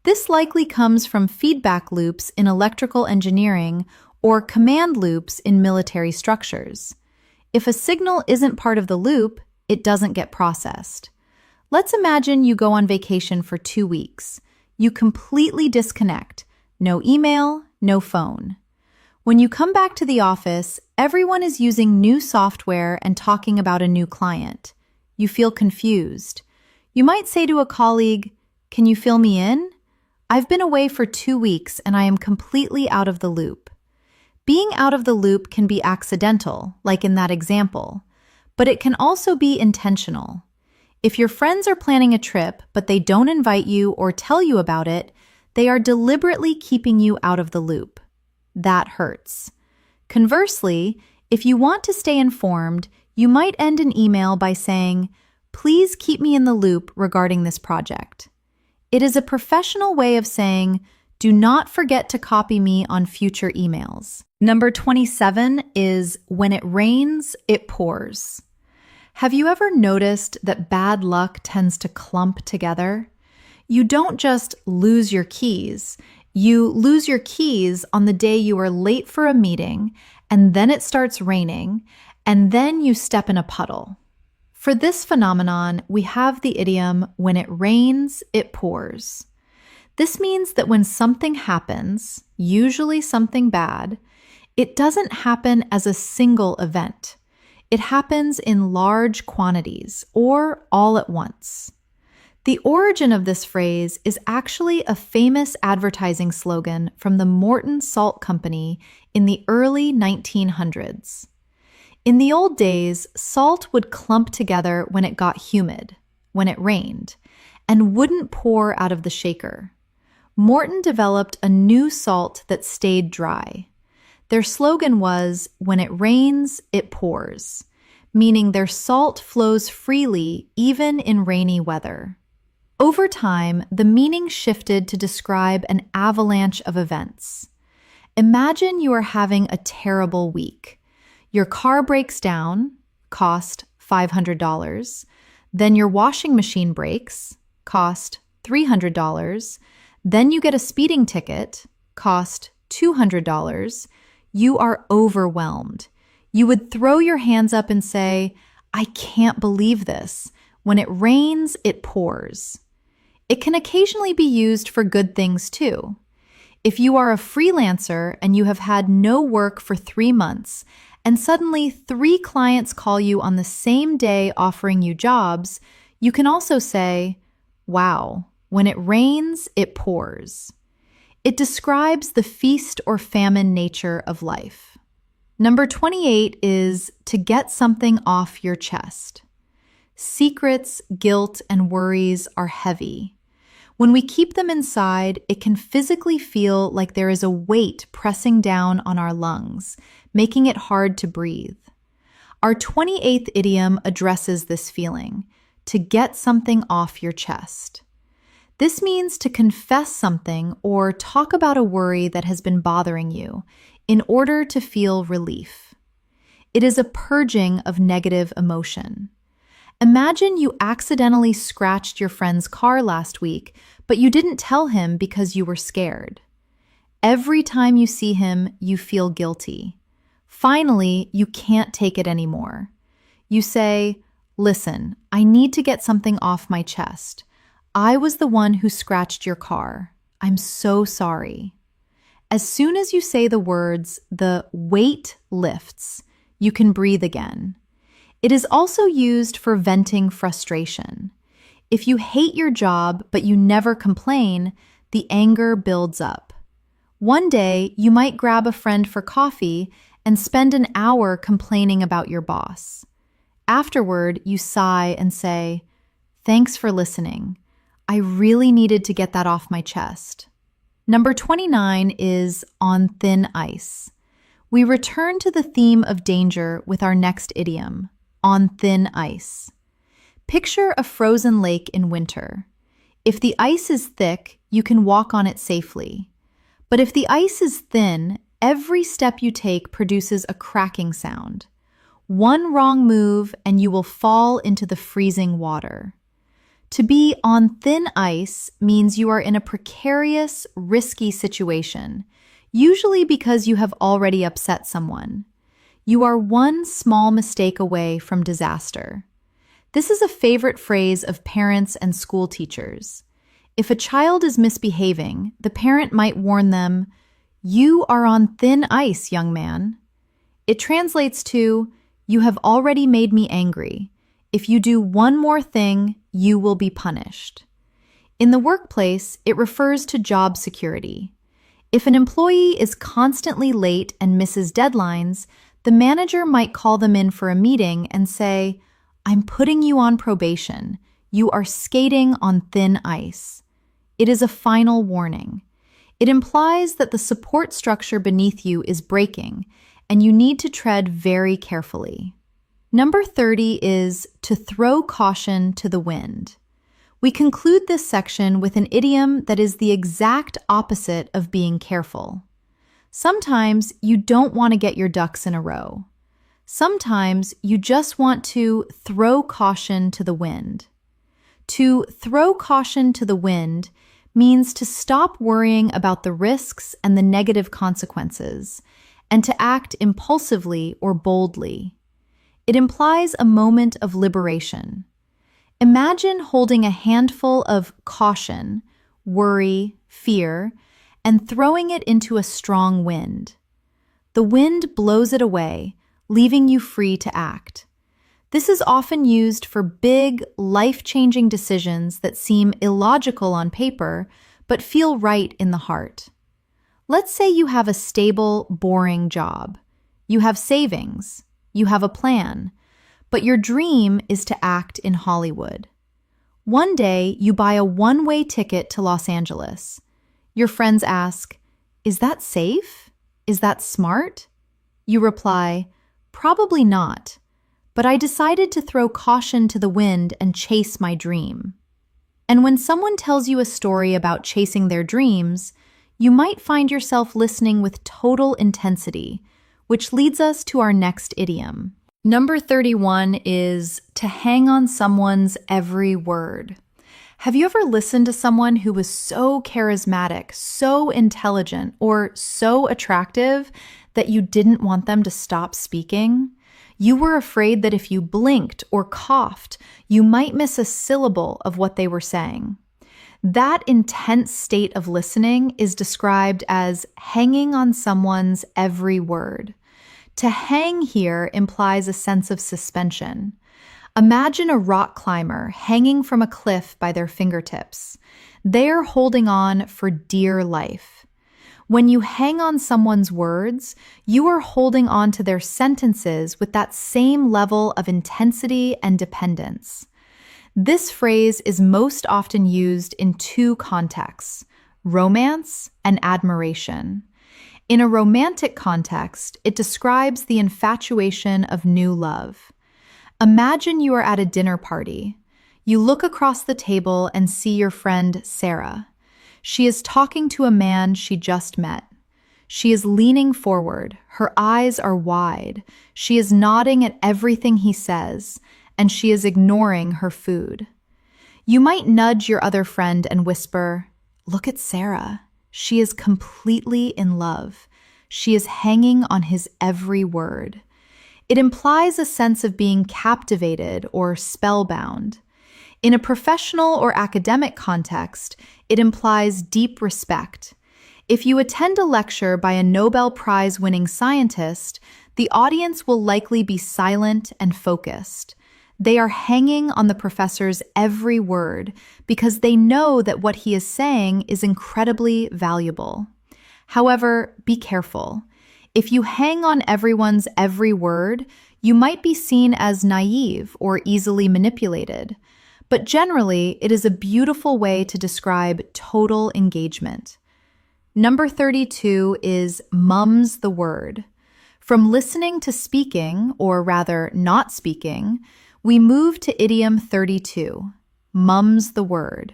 This likely comes from feedback loops in electrical engineering or command loops in military structures. If a signal isn't part of the loop, it doesn't get processed. Let's imagine you go on vacation for 2 weeks. You completely disconnect. No email, no phone. When you come back to the office, everyone is using new software and talking about a new client. You feel confused. You might say to a colleague, "Can you fill me in? I've been away for 2 weeks and I am completely out of the loop." Being out of the loop can be accidental, like in that example, but it can also be intentional. If your friends are planning a trip, but they don't invite you or tell you about it, they are deliberately keeping you out of the loop. That hurts. Conversely, if you want to stay informed, you might end an email by saying, "Please keep me in the loop regarding this project." It is a professional way of saying, "Do not forget to copy me on future emails." Number 27 is when it rains, it pours. Have you ever noticed that bad luck tends to clump together? You don't just lose your keys. You lose your keys on the day you are late for a meeting, and then it starts raining, and then you step in a puddle. For this phenomenon, we have the idiom, when it rains, it pours. This means that when something happens, usually something bad, it doesn't happen as a single event. It happens in large quantities or all at once. The origin of this phrase is actually a famous advertising slogan from the Morton Salt Company in the early 1900s. In the old days, salt would clump together when it got humid, when it rained, and wouldn't pour out of the shaker. Morton developed a new salt that stayed dry. Their slogan was, "When it rains, it pours," meaning their salt flows freely even in rainy weather. Over time, the meaning shifted to describe an avalanche of events. Imagine you are having a terrible week. Your car breaks down, cost $500. Then your washing machine breaks, cost $300. Then you get a speeding ticket, cost $200. You are overwhelmed. You would throw your hands up and say, "I can't believe this. When it rains, it pours." It can occasionally be used for good things too. If you are a freelancer and you have had no work for 3 months, and suddenly 3 clients call you on the same day offering you jobs, you can also say, "Wow, when it rains, it pours." It describes the feast or famine nature of life. Number 28 is to get something off your chest. Secrets, guilt, and worries are heavy. When we keep them inside, it can physically feel like there is a weight pressing down on our lungs, making it hard to breathe. Our 28th idiom addresses this feeling, to get something off your chest. This means to confess something or talk about a worry that has been bothering you in order to feel relief. It is a purging of negative emotion. Imagine you accidentally scratched your friend's car last week, but you didn't tell him because you were scared. Every time you see him, you feel guilty. Finally, you can't take it anymore. You say, "Listen, I need to get something off my chest. I was the one who scratched your car. I'm so sorry." As soon as you say the words, the weight lifts, you can breathe again. It is also used for venting frustration. If you hate your job but you never complain, the anger builds up. One day, you might grab a friend for coffee and spend an hour complaining about your boss. Afterward, you sigh and say, "Thanks for listening. I really needed to get that off my chest." Number 29 is on thin ice. We return to the theme of danger with our next idiom, on thin ice. Picture a frozen lake in winter. If the ice is thick, you can walk on it safely. But if the ice is thin, every step you take produces a cracking sound. One wrong move and you will fall into the freezing water. To be on thin ice means you are in a precarious, risky situation, usually because you have already upset someone. You are one small mistake away from disaster. This is a favorite phrase of parents and school teachers. If a child is misbehaving, the parent might warn them, "You are on thin ice, young man." It translates to, "You have already made me angry. If you do one more thing, you will be punished." In the workplace, it refers to job security. If an employee is constantly late and misses deadlines, the manager might call them in for a meeting and say, "I'm putting you on probation. You are skating on thin ice." It is a final warning. It implies that the support structure beneath you is breaking, and you need to tread very carefully. Number 30 is to throw caution to the wind. We conclude this section with an idiom that is the exact opposite of being careful. Sometimes you don't want to get your ducks in a row. Sometimes you just want to throw caution to the wind. To throw caution to the wind means to stop worrying about the risks and the negative consequences, and to act impulsively or boldly. It implies a moment of liberation. Imagine holding a handful of caution, worry, fear, and throwing it into a strong wind. The wind blows it away, leaving you free to act. This is often used for big, life-changing decisions that seem illogical on paper, but feel right in the heart. Let's say you have a stable, boring job. You have savings. You have a plan. But your dream is to act in Hollywood. One day, you buy a one-way ticket to Los Angeles. Your friends ask, "Is that safe? Is that smart?" You reply, "Probably not. But I decided to throw caution to the wind and chase my dream." And when someone tells you a story about chasing their dreams, you might find yourself listening with total intensity, which leads us to our next idiom. Number 31 is to hang on someone's every word. Have you ever listened to someone who was so charismatic, so intelligent, or so attractive that you didn't want them to stop speaking? You were afraid that if you blinked or coughed, you might miss a syllable of what they were saying. That intense state of listening is described as hanging on someone's every word. To hang here implies a sense of suspension. Imagine a rock climber hanging from a cliff by their fingertips. They're holding on for dear life. When you hang on someone's words, you are holding on to their sentences with that same level of intensity and dependence. This phrase is most often used in two contexts, romance and admiration. In a romantic context, it describes the infatuation of new love. Imagine you are at a dinner party. You look across the table and see your friend Sarah. She is talking to a man she just met. She is leaning forward. Her eyes are wide. She is nodding at everything he says, and she is ignoring her food. You might nudge your other friend and whisper, "Look at Sarah. She is completely in love. She is hanging on his every word." It implies a sense of being captivated or spellbound. In a professional or academic context, it implies deep respect. If you attend a lecture by a Nobel Prize-winning scientist, the audience will likely be silent and focused. They are hanging on the professor's every word because they know that what he is saying is incredibly valuable. However, be careful. If you hang on everyone's every word, you might be seen as naive or easily manipulated. But generally, it is a beautiful way to describe total engagement. Number 32 is mum's the word. From listening to speaking, or rather not speaking, we move to idiom 32, mum's the word.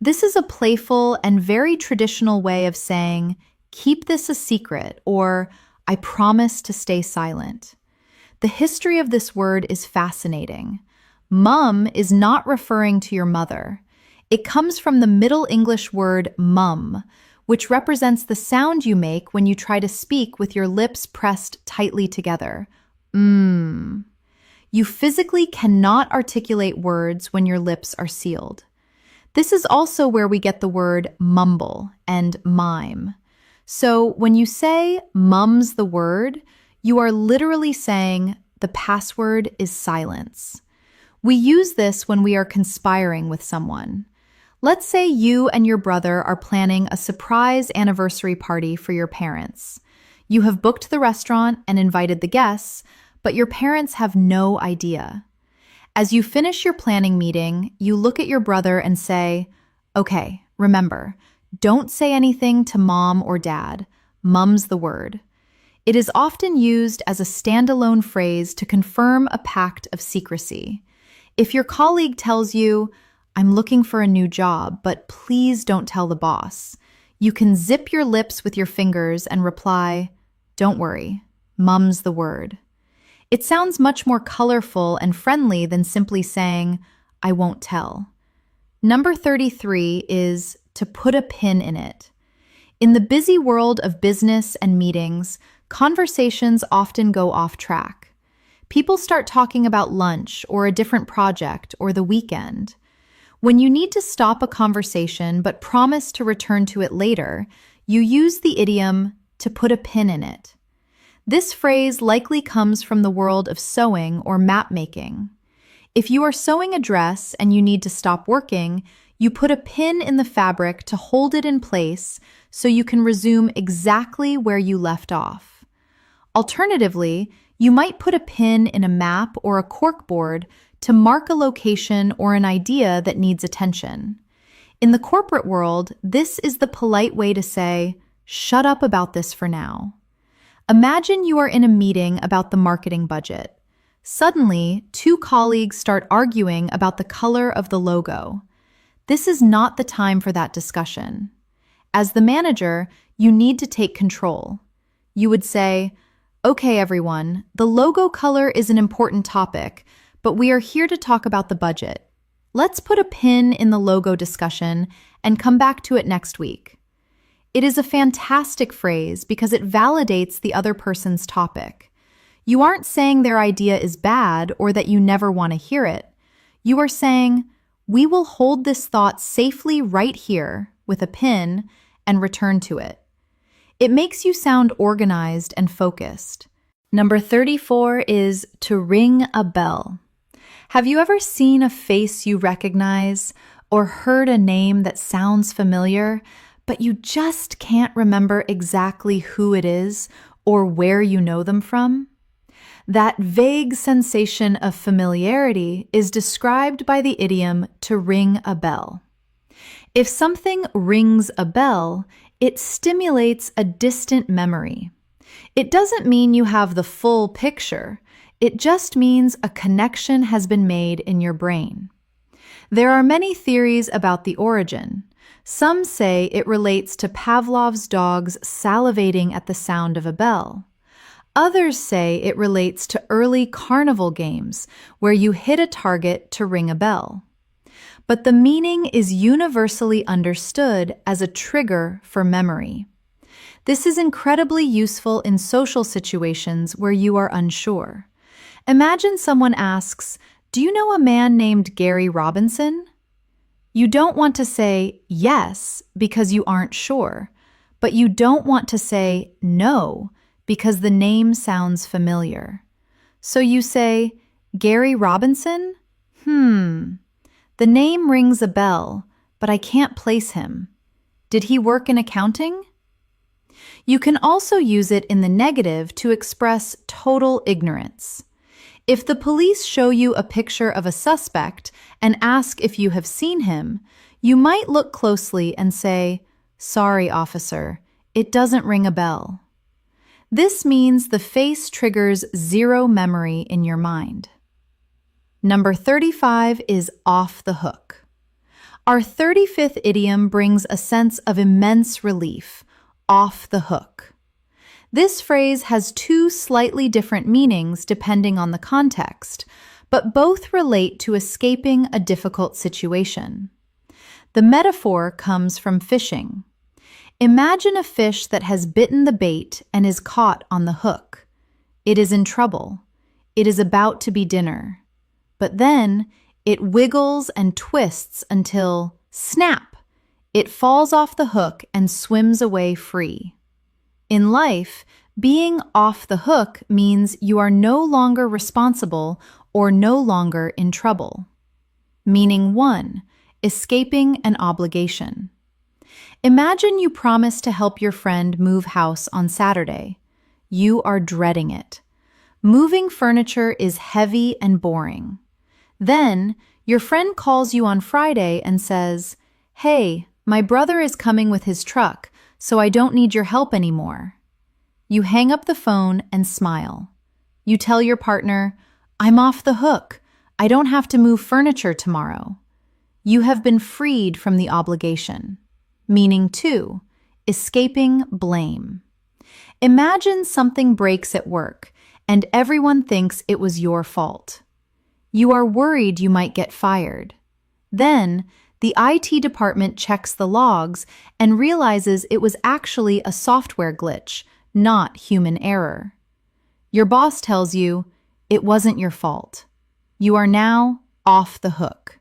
This is a playful and very traditional way of saying, keep this a secret, or I promise to stay silent. The history of this word is fascinating. Mum is not referring to your mother. It comes from the Middle English word mum, which represents the sound you make when you try to speak with your lips pressed tightly together. You physically cannot articulate words when your lips are sealed. This is also where we get the word mumble and mime. So when you say mum's the word, you are literally saying the password is silence. We use this when we are conspiring with someone. Let's say you and your brother are planning a surprise anniversary party for your parents. You have booked the restaurant and invited the guests, but your parents have no idea. As you finish your planning meeting, you look at your brother and say, okay, remember, don't say anything to mom or dad. Mum's the word. It is often used as a standalone phrase to confirm a pact of secrecy. If your colleague tells you, I'm looking for a new job, but please don't tell the boss, you can zip your lips with your fingers and reply, don't worry, mum's the word. It sounds much more colorful and friendly than simply saying, I won't tell. Number 33 is to put a pin in it. In the busy world of business and meetings, conversations often go off track. People start talking about lunch or a different project or the weekend. When you need to stop a conversation but promise to return to it later, you use the idiom to put a pin in it. This phrase likely comes from the world of sewing or map making. If you are sewing a dress and you need to stop working, you put a pin in the fabric to hold it in place so you can resume exactly where you left off. Alternatively, you might put a pin in a map or a corkboard to mark a location or an idea that needs attention. In the corporate world, this is the polite way to say, shut up about this for now. Imagine you are in a meeting about the marketing budget. Suddenly, two colleagues start arguing about the color of the logo. This is not the time for that discussion. As the manager, you need to take control. You would say, okay, everyone, the logo color is an important topic, but we are here to talk about the budget. Let's put a pin in the logo discussion and come back to it next week. It is a fantastic phrase because it validates the other person's topic. You aren't saying their idea is bad or that you never want to hear it. You are saying, we will hold this thought safely right here with a pin and return to it. It makes you sound organized and focused. Number 34 is to ring a bell. Have you ever seen a face you recognize or heard a name that sounds familiar, but you just can't remember exactly who it is or where you know them from? That vague sensation of familiarity is described by the idiom to ring a bell. If something rings a bell, it stimulates a distant memory. It doesn't mean you have the full picture. It just means a connection has been made in your brain. There are many theories about the origin. Some say it relates to Pavlov's dogs salivating at the sound of a bell. Others say it relates to early carnival games where you hit a target to ring a bell. But the meaning is universally understood as a trigger for memory. This is incredibly useful in social situations where you are unsure. Imagine someone asks, "Do you know a man named Gary Robinson?" You don't want to say yes because you aren't sure, but you don't want to say no because the name sounds familiar. So you say, Gary Robinson? The name rings a bell, but I can't place him. Did he work in accounting? You can also use it in the negative to express total ignorance. If the police show you a picture of a suspect and ask if you have seen him, you might look closely and say, Sorry, officer, it doesn't ring a bell. This means the face triggers zero memory in your mind. Number 35 is off the hook. Our 35th idiom brings a sense of immense relief, off the hook. This phrase has two slightly different meanings depending on the context, but both relate to escaping a difficult situation. The metaphor comes from fishing. Imagine a fish that has bitten the bait and is caught on the hook. It is in trouble. It is about to be dinner. But then it wiggles and twists until, snap, it falls off the hook and swims away free. In life, being off the hook means you are no longer responsible or no longer in trouble. Meaning 1, escaping an obligation. Imagine you promise to help your friend move house on Saturday. You are dreading it. Moving furniture is heavy and boring. Then, your friend calls you on Friday and says, Hey, my brother is coming with his truck, so I don't need your help anymore. You hang up the phone and smile. You tell your partner, I'm off the hook. I don't have to move furniture tomorrow. You have been freed from the obligation. Meaning 2, escaping blame. Imagine something breaks at work and everyone thinks it was your fault. You are worried you might get fired. Then, the IT department checks the logs and realizes it was actually a software glitch, not human error. Your boss tells you, it wasn't your fault. You are now off the hook.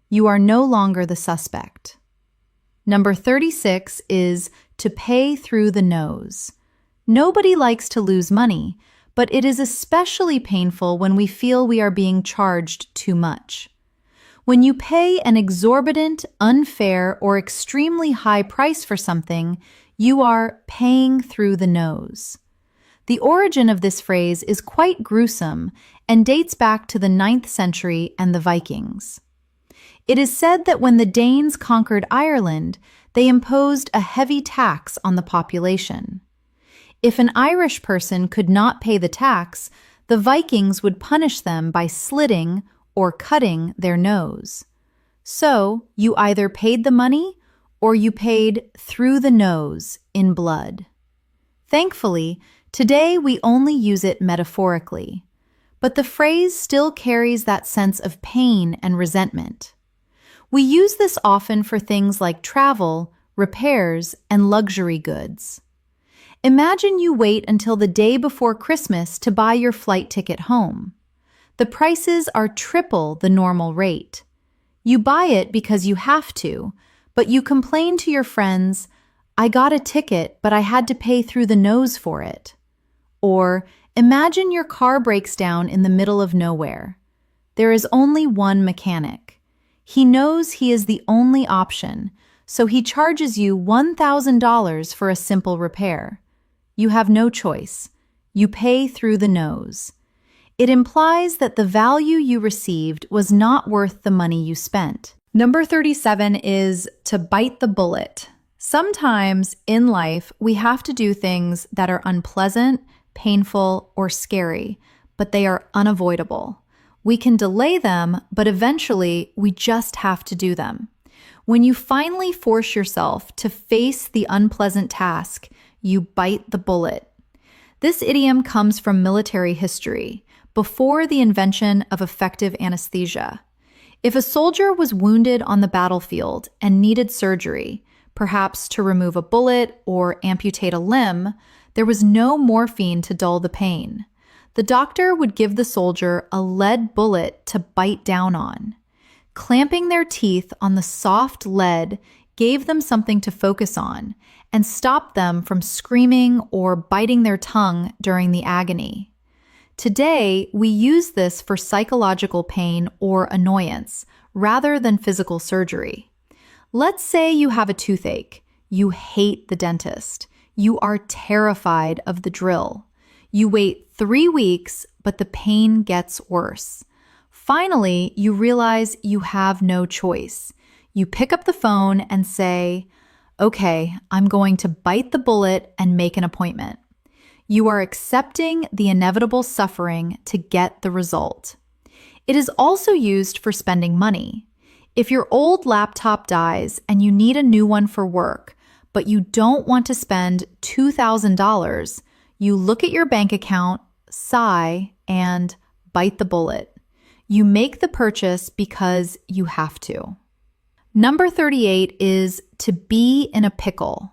You are no longer the suspect. Number 36 is to pay through the nose. Nobody likes to lose money, but it is especially painful when we feel we are being charged too much. When you pay an exorbitant, unfair, or extremely high price for something, you are paying through the nose. The origin of this phrase is quite gruesome and dates back to the 9th century and the Vikings. It is said that when the Danes conquered Ireland, they imposed a heavy tax on the population. If an Irish person could not pay the tax, the Vikings would punish them by slitting or cutting their nose. So, you either paid the money or you paid through the nose in blood. Thankfully, today we only use it metaphorically, but the phrase still carries that sense of pain and resentment. We use this often for things like travel, repairs, and luxury goods. Imagine you wait until the day before Christmas to buy your flight ticket home. The prices are triple the normal rate. You buy it because you have to, but you complain to your friends, I got a ticket, but I had to pay through the nose for it. Or, imagine your car breaks down in the middle of nowhere. There is only one mechanic. He knows he is the only option, so he charges you $1,000 for a simple repair. You have no choice. You pay through the nose. It implies that the value you received was not worth the money you spent. Number 37 is to bite the bullet. Sometimes in life, we have to do things that are unpleasant, painful, or scary, but they are unavoidable. We can delay them, but eventually we just have to do them. When you finally force yourself to face the unpleasant task, you bite the bullet. This idiom comes from military history, before the invention of effective anesthesia. If a soldier was wounded on the battlefield and needed surgery, perhaps to remove a bullet or amputate a limb, there was no morphine to dull the pain. The doctor would give the soldier a lead bullet to bite down on. Clamping their teeth on the soft lead gave them something to focus on, and stopped them from screaming or biting their tongue during the agony. Today, we use this for psychological pain or annoyance rather than physical surgery. Let's say you have a toothache. You hate the dentist. You are terrified of the drill. You wait 3 weeks, but the pain gets worse. Finally, you realize you have no choice. You pick up the phone and say, "Okay, I'm going to bite the bullet and make an appointment." You are accepting the inevitable suffering to get the result. It is also used for spending money. If your old laptop dies and you need a new one for work, but you don't want to spend $2,000, you look at your bank account, sigh, and bite the bullet. You make the purchase because you have to. Number 38 is to be in a pickle.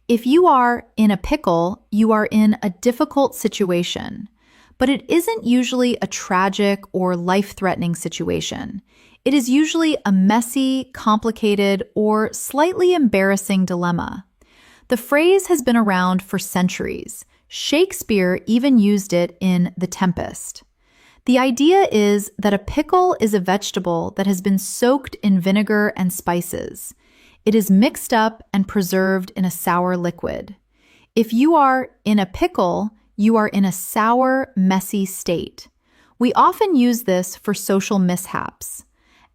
If you are in a pickle, you are in a difficult situation, but it isn't usually a tragic or life-threatening situation. It is usually a messy, complicated, or slightly embarrassing dilemma. The phrase has been around for centuries. Shakespeare even used it in The Tempest. The idea is that a pickle is a vegetable that has been soaked in vinegar and spices. It is mixed up and preserved in a sour liquid. If you are in a pickle, you are in a sour, messy state. We often use this for social mishaps.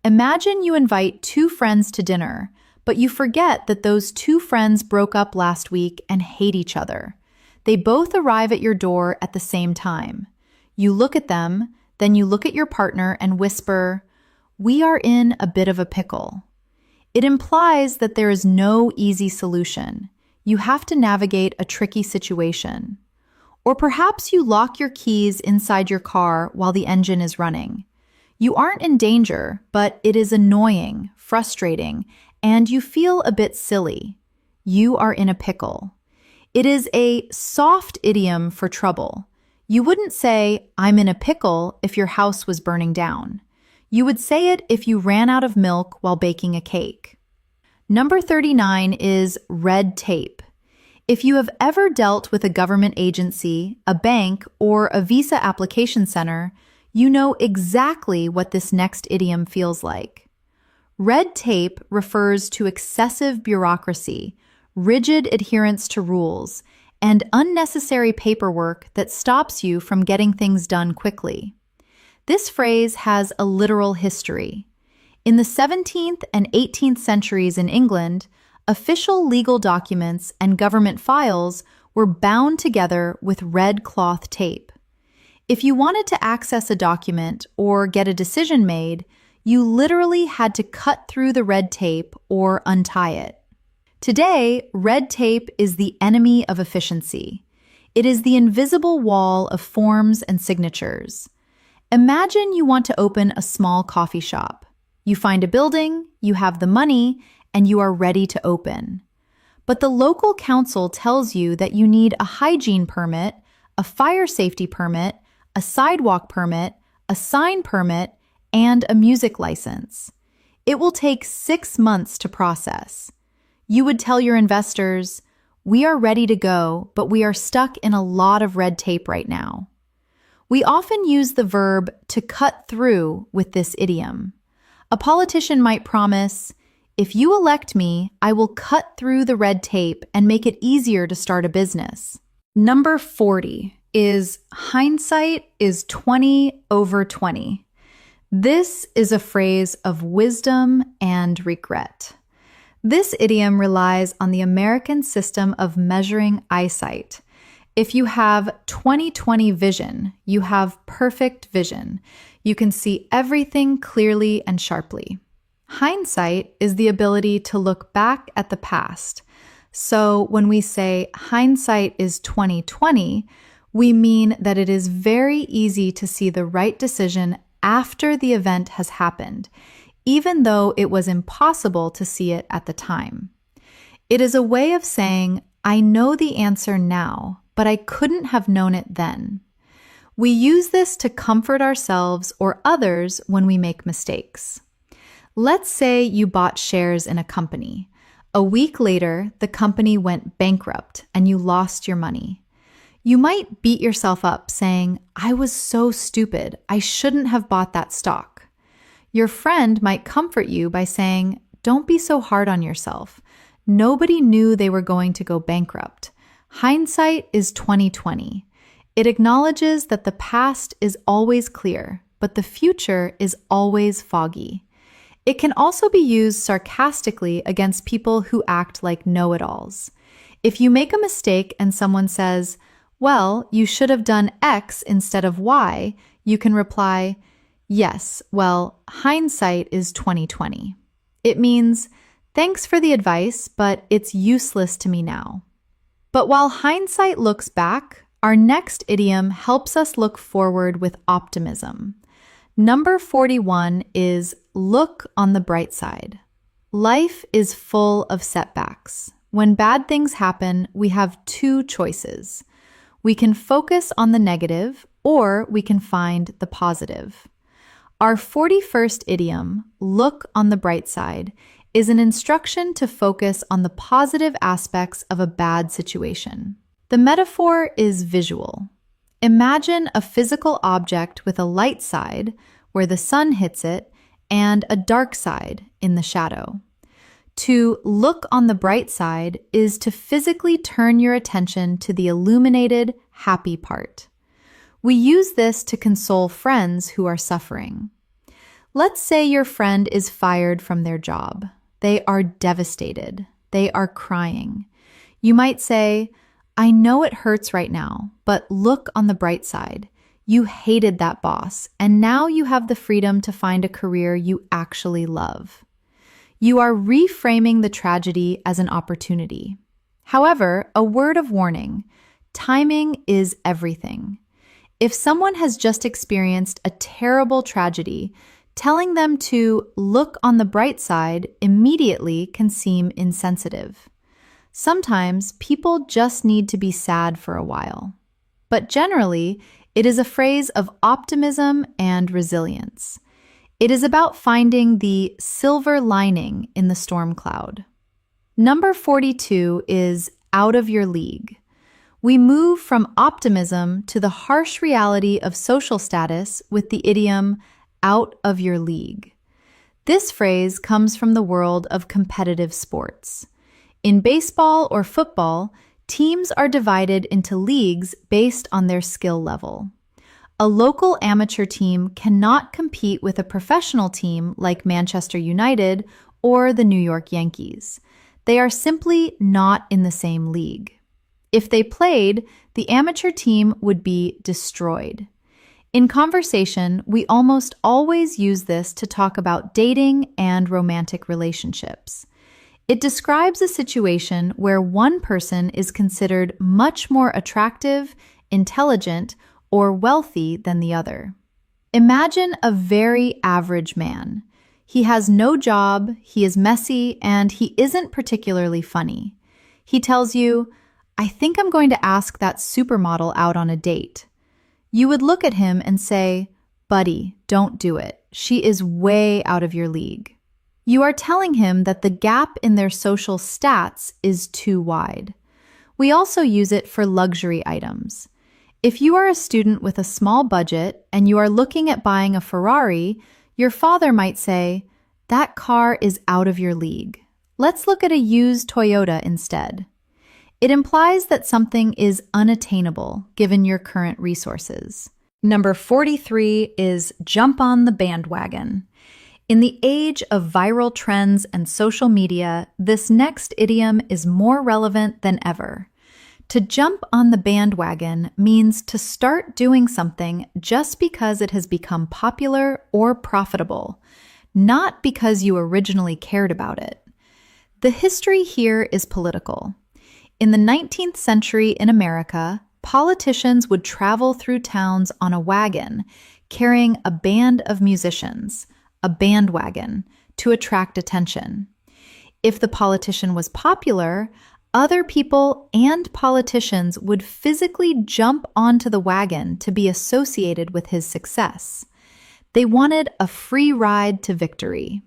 Imagine you invite 2 friends to dinner, but you forget that those 2 friends broke up last week and hate each other. They both arrive at your door at the same time. You look at them, then you look at your partner and whisper, "We are in a bit of a pickle." It implies that there is no easy solution. You have to navigate a tricky situation. Or perhaps you lock your keys inside your car while the engine is running. You aren't in danger, but it is annoying, frustrating, and you feel a bit silly. You are in a pickle. It is a soft idiom for trouble. You wouldn't say, "I'm in a pickle," if your house was burning down. You would say it if you ran out of milk while baking a cake. Number 39 is red tape. If you have ever dealt with a government agency, a bank, or a visa application center, you know exactly what this next idiom feels like. Red tape refers to excessive bureaucracy, rigid adherence to rules, and unnecessary paperwork that stops you from getting things done quickly. This phrase has a literal history. In the 17th and 18th centuries in England, official legal documents and government files were bound together with red cloth tape. If you wanted to access a document or get a decision made, you literally had to cut through the red tape or untie it. Today, red tape is the enemy of efficiency. It is the invisible wall of forms and signatures. Imagine you want to open a small coffee shop. You find a building, you have the money, and you are ready to open. But the local council tells you that you need a hygiene permit, a fire safety permit, a sidewalk permit, a sign permit, and a music license. It will take 6 months to process. You would tell your investors, "We are ready to go, but we are stuck in a lot of red tape right now." We often use the verb to cut through with this idiom. A politician might promise, "If you elect me, I will cut through the red tape and make it easier to start a business." Number 40 is hindsight is 20/20. This is a phrase of wisdom and regret. This idiom relies on the American system of measuring eyesight. If you have 20/20 vision, you have perfect vision. You can see everything clearly and sharply. Hindsight is the ability to look back at the past. So when we say hindsight is 20/20, we mean that it is very easy to see the right decision after the event has happened, even though it was impossible to see it at the time. It is a way of saying, "I know the answer now, but I couldn't have known it then." We use this to comfort ourselves or others when we make mistakes. Let's say you bought shares in a company. A week later, the company went bankrupt and you lost your money. You might beat yourself up saying, "I was so stupid. I shouldn't have bought that stock." Your friend might comfort you by saying, "Don't be so hard on yourself. Nobody knew they were going to go bankrupt. Hindsight is 2020. It acknowledges that the past is always clear, but the future is always foggy." It can also be used sarcastically against people who act like know-it-alls. If you make a mistake and someone says, "Well, you should have done X instead of Y," you can reply, "Yes, well, hindsight is 2020. It means, "Thanks for the advice, but it's useless to me now." But while hindsight looks back, our next idiom helps us look forward with optimism. Number 41 is look on the bright side. Life is full of setbacks. When bad things happen, we have two choices. We can focus on the negative, or we can find the positive. Our 41st idiom, look on the bright side, is an instruction to focus on the positive aspects of a bad situation. The metaphor is visual. Imagine a physical object with a light side, where the sun hits it, and a dark side in the shadow. To look on the bright side is to physically turn your attention to the illuminated, happy part. We use this to console friends who are suffering. Let's say your friend is fired from their job. They are devastated. They are crying. You might say, "I know it hurts right now, but look on the bright side. You hated that boss, and now you have the freedom to find a career you actually love." You are reframing the tragedy as an opportunity. However, a word of warning: timing is everything. If someone has just experienced a terrible tragedy, telling them to look on the bright side immediately can seem insensitive. Sometimes people just need to be sad for a while. But generally, it is a phrase of optimism and resilience. It is about finding the silver lining in the storm cloud. Number 42 is out of your league. We move from optimism to the harsh reality of social status with the idiom out of your league. This phrase comes from the world of competitive sports. In baseball or football, teams are divided into leagues based on their skill level. A local amateur team cannot compete with a professional team like Manchester United or the New York Yankees. They are simply not in the same league. If they played, the amateur team would be destroyed. In conversation, we almost always use this to talk about dating and romantic relationships. It describes a situation where one person is considered much more attractive, intelligent, or wealthy than the other. Imagine a very average man. He has no job, he is messy, and he isn't particularly funny. He tells you, "I think I'm going to ask that supermodel out on a date." You would look at him and say, "Buddy, don't do it. She is way out of your league." You are telling him that the gap in their social stats is too wide. We also use it for luxury items. If you are a student with a small budget and you are looking at buying a Ferrari, your father might say, "That car is out of your league. Let's look at a used Toyota instead." It implies that something is unattainable given your current resources. Number 43 is jump on the bandwagon. In the age of viral trends and social media, this next idiom is more relevant than ever. To jump on the bandwagon means to start doing something just because it has become popular or profitable, not because you originally cared about it. The history here is political. In the 19th century in America, politicians would travel through towns on a wagon, carrying a band of musicians, a bandwagon, to attract attention. If the politician was popular, other people and politicians would physically jump onto the wagon to be associated with his success. They wanted a free ride to victory.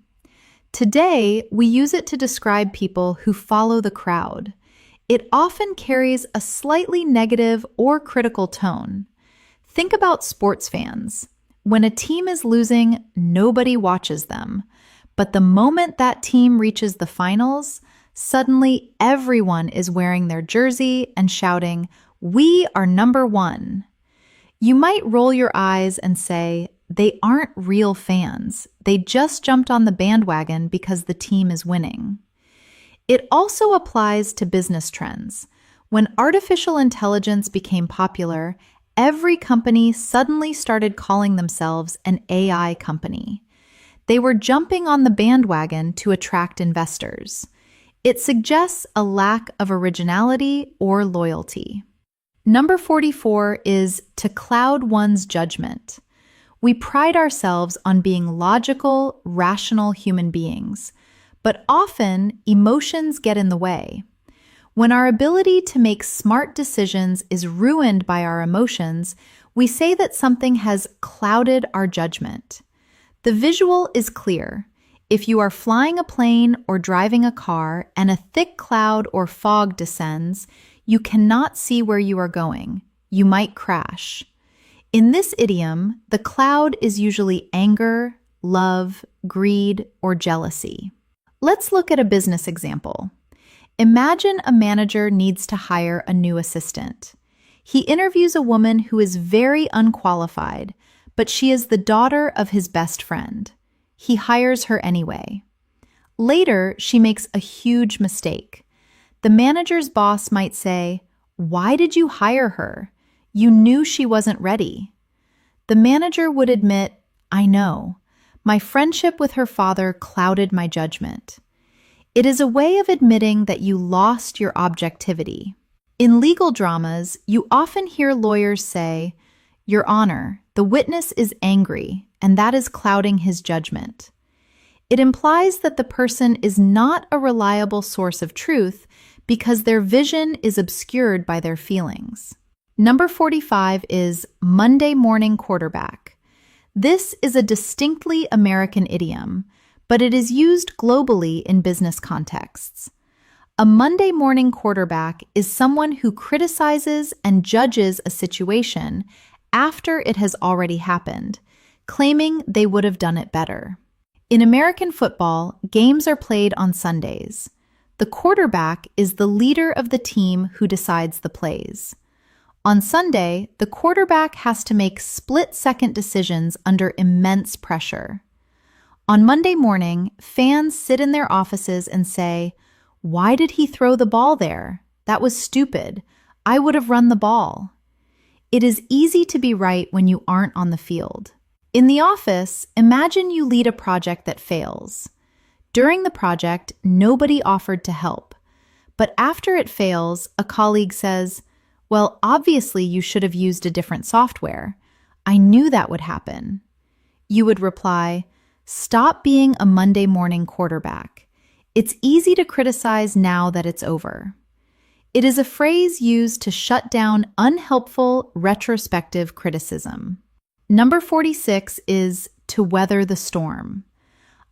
Today, we use it to describe people who follow the crowd. It often carries a slightly negative or critical tone. Think about sports fans. When a team is losing, nobody watches them. But the moment that team reaches the finals, suddenly everyone is wearing their jersey and shouting, "We are number one." You might roll your eyes and say, they aren't real fans. They just jumped on the bandwagon because the team is winning. It also applies to business trends. When artificial intelligence became popular, every company suddenly started calling themselves an AI company. They were jumping on the bandwagon to attract investors. It suggests a lack of originality or loyalty. Number 44 is to cloud one's judgment. We pride ourselves on being logical, rational human beings, but often emotions get in the way. When our ability to make smart decisions is ruined by our emotions, we say that something has clouded our judgment. The visual is clear. If you are flying a plane or driving a car and a thick cloud or fog descends, you cannot see where you are going. You might crash. In this idiom, the cloud is usually anger, love, greed, or jealousy. Let's look at a business example. Imagine a manager needs to hire a new assistant. He interviews a woman who is very unqualified, but she is the daughter of his best friend. He hires her anyway. Later, she makes a huge mistake. The manager's boss might say, "Why did you hire her? You knew she wasn't ready." The manager would admit, "I know. My friendship with her father clouded my judgment." It is a way of admitting that you lost your objectivity. In legal dramas, you often hear lawyers say, "Your Honor, the witness is angry, and that is clouding his judgment." It implies that the person is not a reliable source of truth because their vision is obscured by their feelings. Number 45 is Monday morning quarterback. This is a distinctly American idiom, but it is used globally in business contexts. A Monday morning quarterback is someone who criticizes and judges a situation after it has already happened, claiming they would have done it better. In American football, games are played on Sundays. The quarterback is the leader of the team who decides the plays. On Sunday, the quarterback has to make split-second decisions under immense pressure. On Monday morning, fans sit in their offices and say, "Why did he throw the ball there? That was stupid. I would have run the ball." It is easy to be right when you aren't on the field. In the office, imagine you lead a project that fails. During the project, nobody offered to help. But after it fails, a colleague says, "Well, obviously you should have used a different software. I knew that would happen." You would reply, "Stop being a Monday morning quarterback. It's easy to criticize now that it's over." It is a phrase used to shut down unhelpful retrospective criticism. Number 46 is to weather the storm.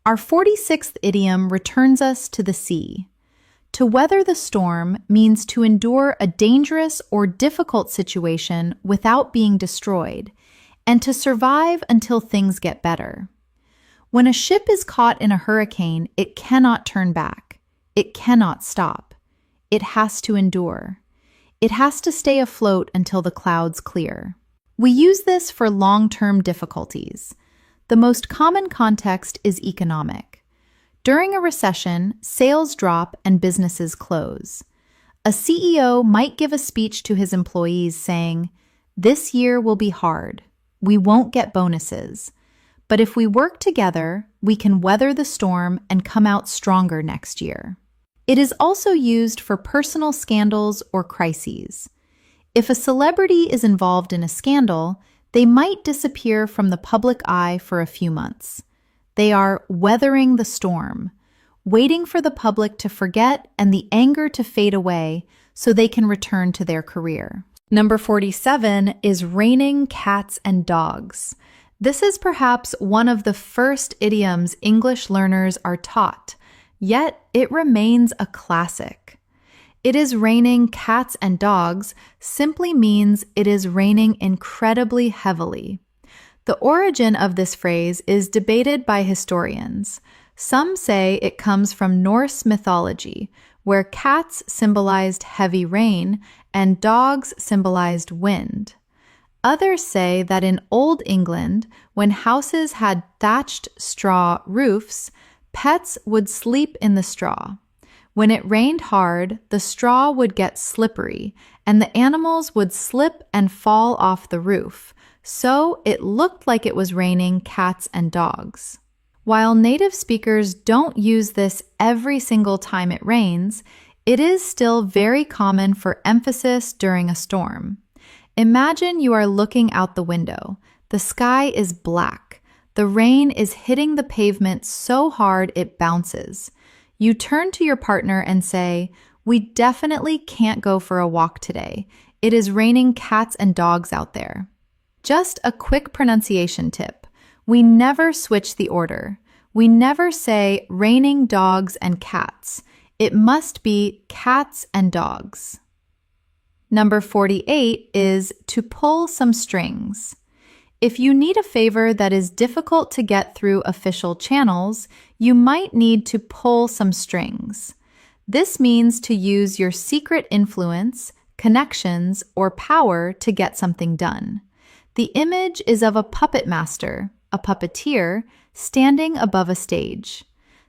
Our 46th idiom returns us to the sea. To weather the storm means to endure a dangerous or difficult situation without being destroyed, and to survive until things get better. When a ship is caught in a hurricane, it cannot turn back. It cannot stop. It has to endure. It has to stay afloat until the clouds clear. We use this for long-term difficulties. The most common context is economic. During a recession, sales drop and businesses close. A CEO might give a speech to his employees saying, "This year will be hard. We won't get bonuses. But if we work together, we can weather the storm and come out stronger next year." It is also used for personal scandals or crises. If a celebrity is involved in a scandal, they might disappear from the public eye for a few months. They are weathering the storm, waiting for the public to forget and the anger to fade away so they can return to their career. Number 47 is raining cats and dogs. This is perhaps one of the first idioms English learners are taught, yet it remains a classic. It is raining cats and dogs simply means it is raining incredibly heavily. The origin of this phrase is debated by historians. Some say it comes from Norse mythology, where cats symbolized heavy rain and dogs symbolized wind. Others say that in Old England, when houses had thatched straw roofs, pets would sleep in the straw. When it rained hard, the straw would get slippery, and the animals would slip and fall off the roof, so it looked like it was raining cats and dogs. While native speakers don't use this every single time it rains, it is still very common for emphasis during a storm. Imagine you are looking out the window. The sky is black. The rain is hitting the pavement so hard it bounces. You turn to your partner and say, "We definitely can't go for a walk today. It is raining cats and dogs out there." Just a quick pronunciation tip. We never switch the order. We never say raining dogs and cats. It must be cats and dogs. Number 48 is to pull some strings. If you need a favor that is difficult to get through official channels, you might need to pull some strings. This means to use your secret influence, connections, or power to get something done. The image is of a puppet master, a puppeteer, standing above a stage.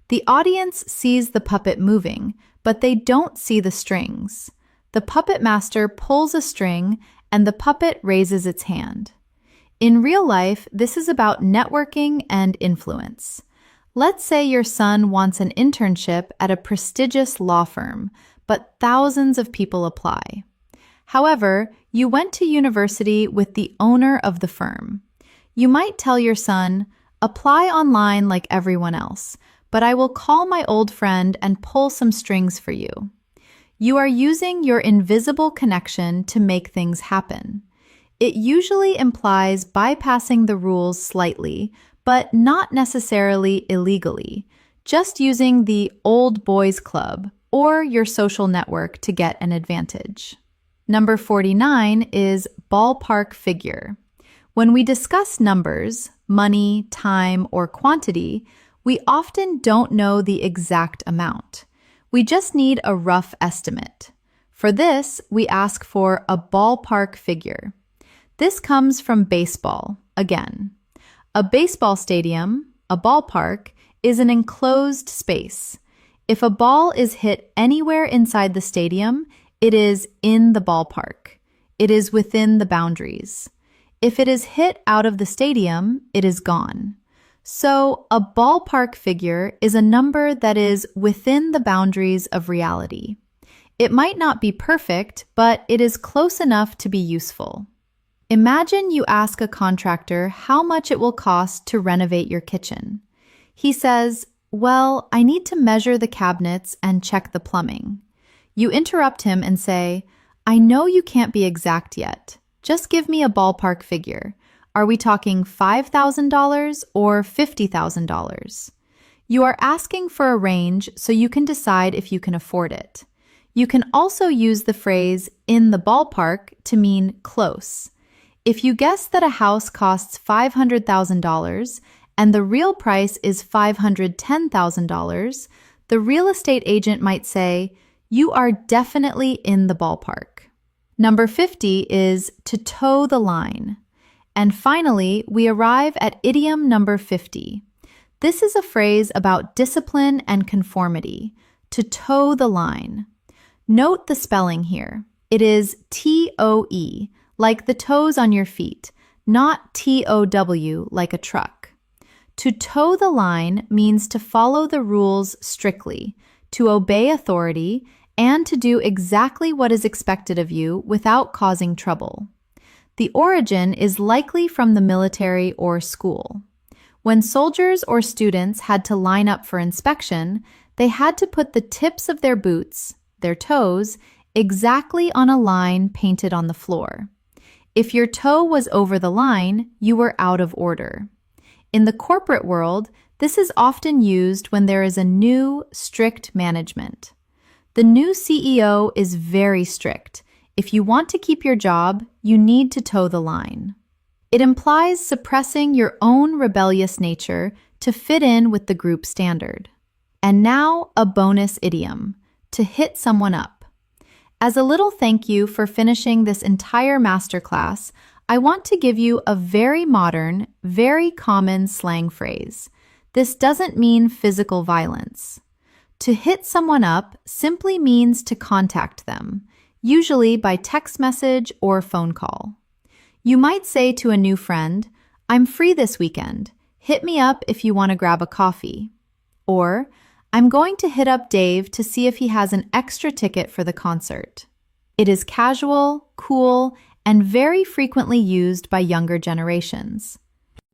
The audience sees the puppet moving, but they don't see the strings. The puppet master pulls a string, and the puppet raises its hand. In real life, this is about networking and influence. Let's say your son wants an internship at a prestigious law firm, but thousands of people apply. However, you went to university with the owner of the firm. You might tell your son, "Apply online like everyone else, but I will call my old friend and pull some strings for you." You are using your invisible connection to make things happen. It usually implies bypassing the rules slightly, but not necessarily illegally, just using the old boys club or your social network to get an advantage. Number 49 is ballpark figure. When we discuss numbers, money, time, or quantity, we often don't know the exact amount. We just need a rough estimate. For this, we ask for a ballpark figure. This comes from baseball, again. A baseball stadium, a ballpark, is an enclosed space. If a ball is hit anywhere inside the stadium, it is in the ballpark. It is within the boundaries. If it is hit out of the stadium, it is gone. So, a ballpark figure is a number that is within the boundaries of reality. It might not be perfect, but it is close enough to be useful. Imagine you ask a contractor how much it will cost to renovate your kitchen. He says, "Well, I need to measure the cabinets and check the plumbing." You interrupt him and say, "I know you can't be exact yet. Just give me a ballpark figure. Are we talking $5,000 or $50,000? You are asking for a range so you can decide if you can afford it. You can also use the phrase "in the ballpark" to mean close. If you guess that a house costs $500,000 and the real price is $510,000, the real estate agent might say, "You are definitely in the ballpark." Number 50 is to toe the line. And finally, we arrive at idiom number 50. This is a phrase about discipline and conformity, to toe the line. Note the spelling here. It is T-O-E, like the toes on your feet, not T-O-W, like a truck. To toe the line means to follow the rules strictly, to obey authority, and to do exactly what is expected of you without causing trouble. The origin is likely from the military or school. When soldiers or students had to line up for inspection, they had to put the tips of their boots, their toes, exactly on a line painted on the floor. If your toe was over the line, you were out of order. In the corporate world, this is often used when there is a new, strict management. The new CEO is very strict. If you want to keep your job, you need to toe the line. It implies suppressing your own rebellious nature to fit in with the group standard. And now, a bonus idiom, to hit someone up. As a little thank you for finishing this entire masterclass, I want to give you a very modern, very common slang phrase. This doesn't mean physical violence. To hit someone up simply means to contact them, usually by text message or phone call. You might say to a new friend, "I'm free this weekend. Hit me up if you want to grab a coffee." Or, "I'm going to hit up Dave to see if he has an extra ticket for the concert." It is casual, cool, and very frequently used by younger generations.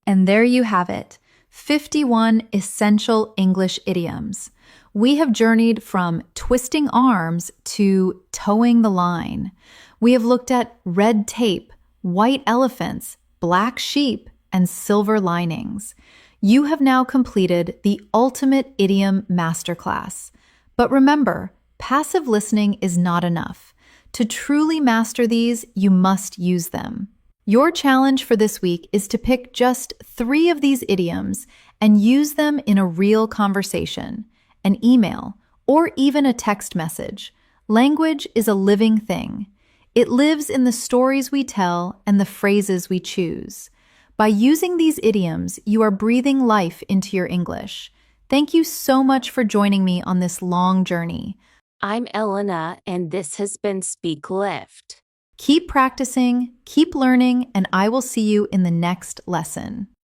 And there you have it, 51 essential English idioms. We have journeyed from twisting arms to towing the line. We have looked at red tape, white elephants, black sheep, and silver linings. You have now completed the ultimate idiom masterclass. But remember, passive listening is not enough. To truly master these, you must use them. Your challenge for this week is to pick just 3 of these idioms and use them in a real conversation, an email, or even a text message. Language is a living thing. It lives in the stories we tell and the phrases we choose. By using these idioms, you are breathing life into your English. Thank you so much for joining me on this long journey.
I'm Elena, and this has been Speak Lift.
Keep practicing, keep learning, and I will see you in the next lesson.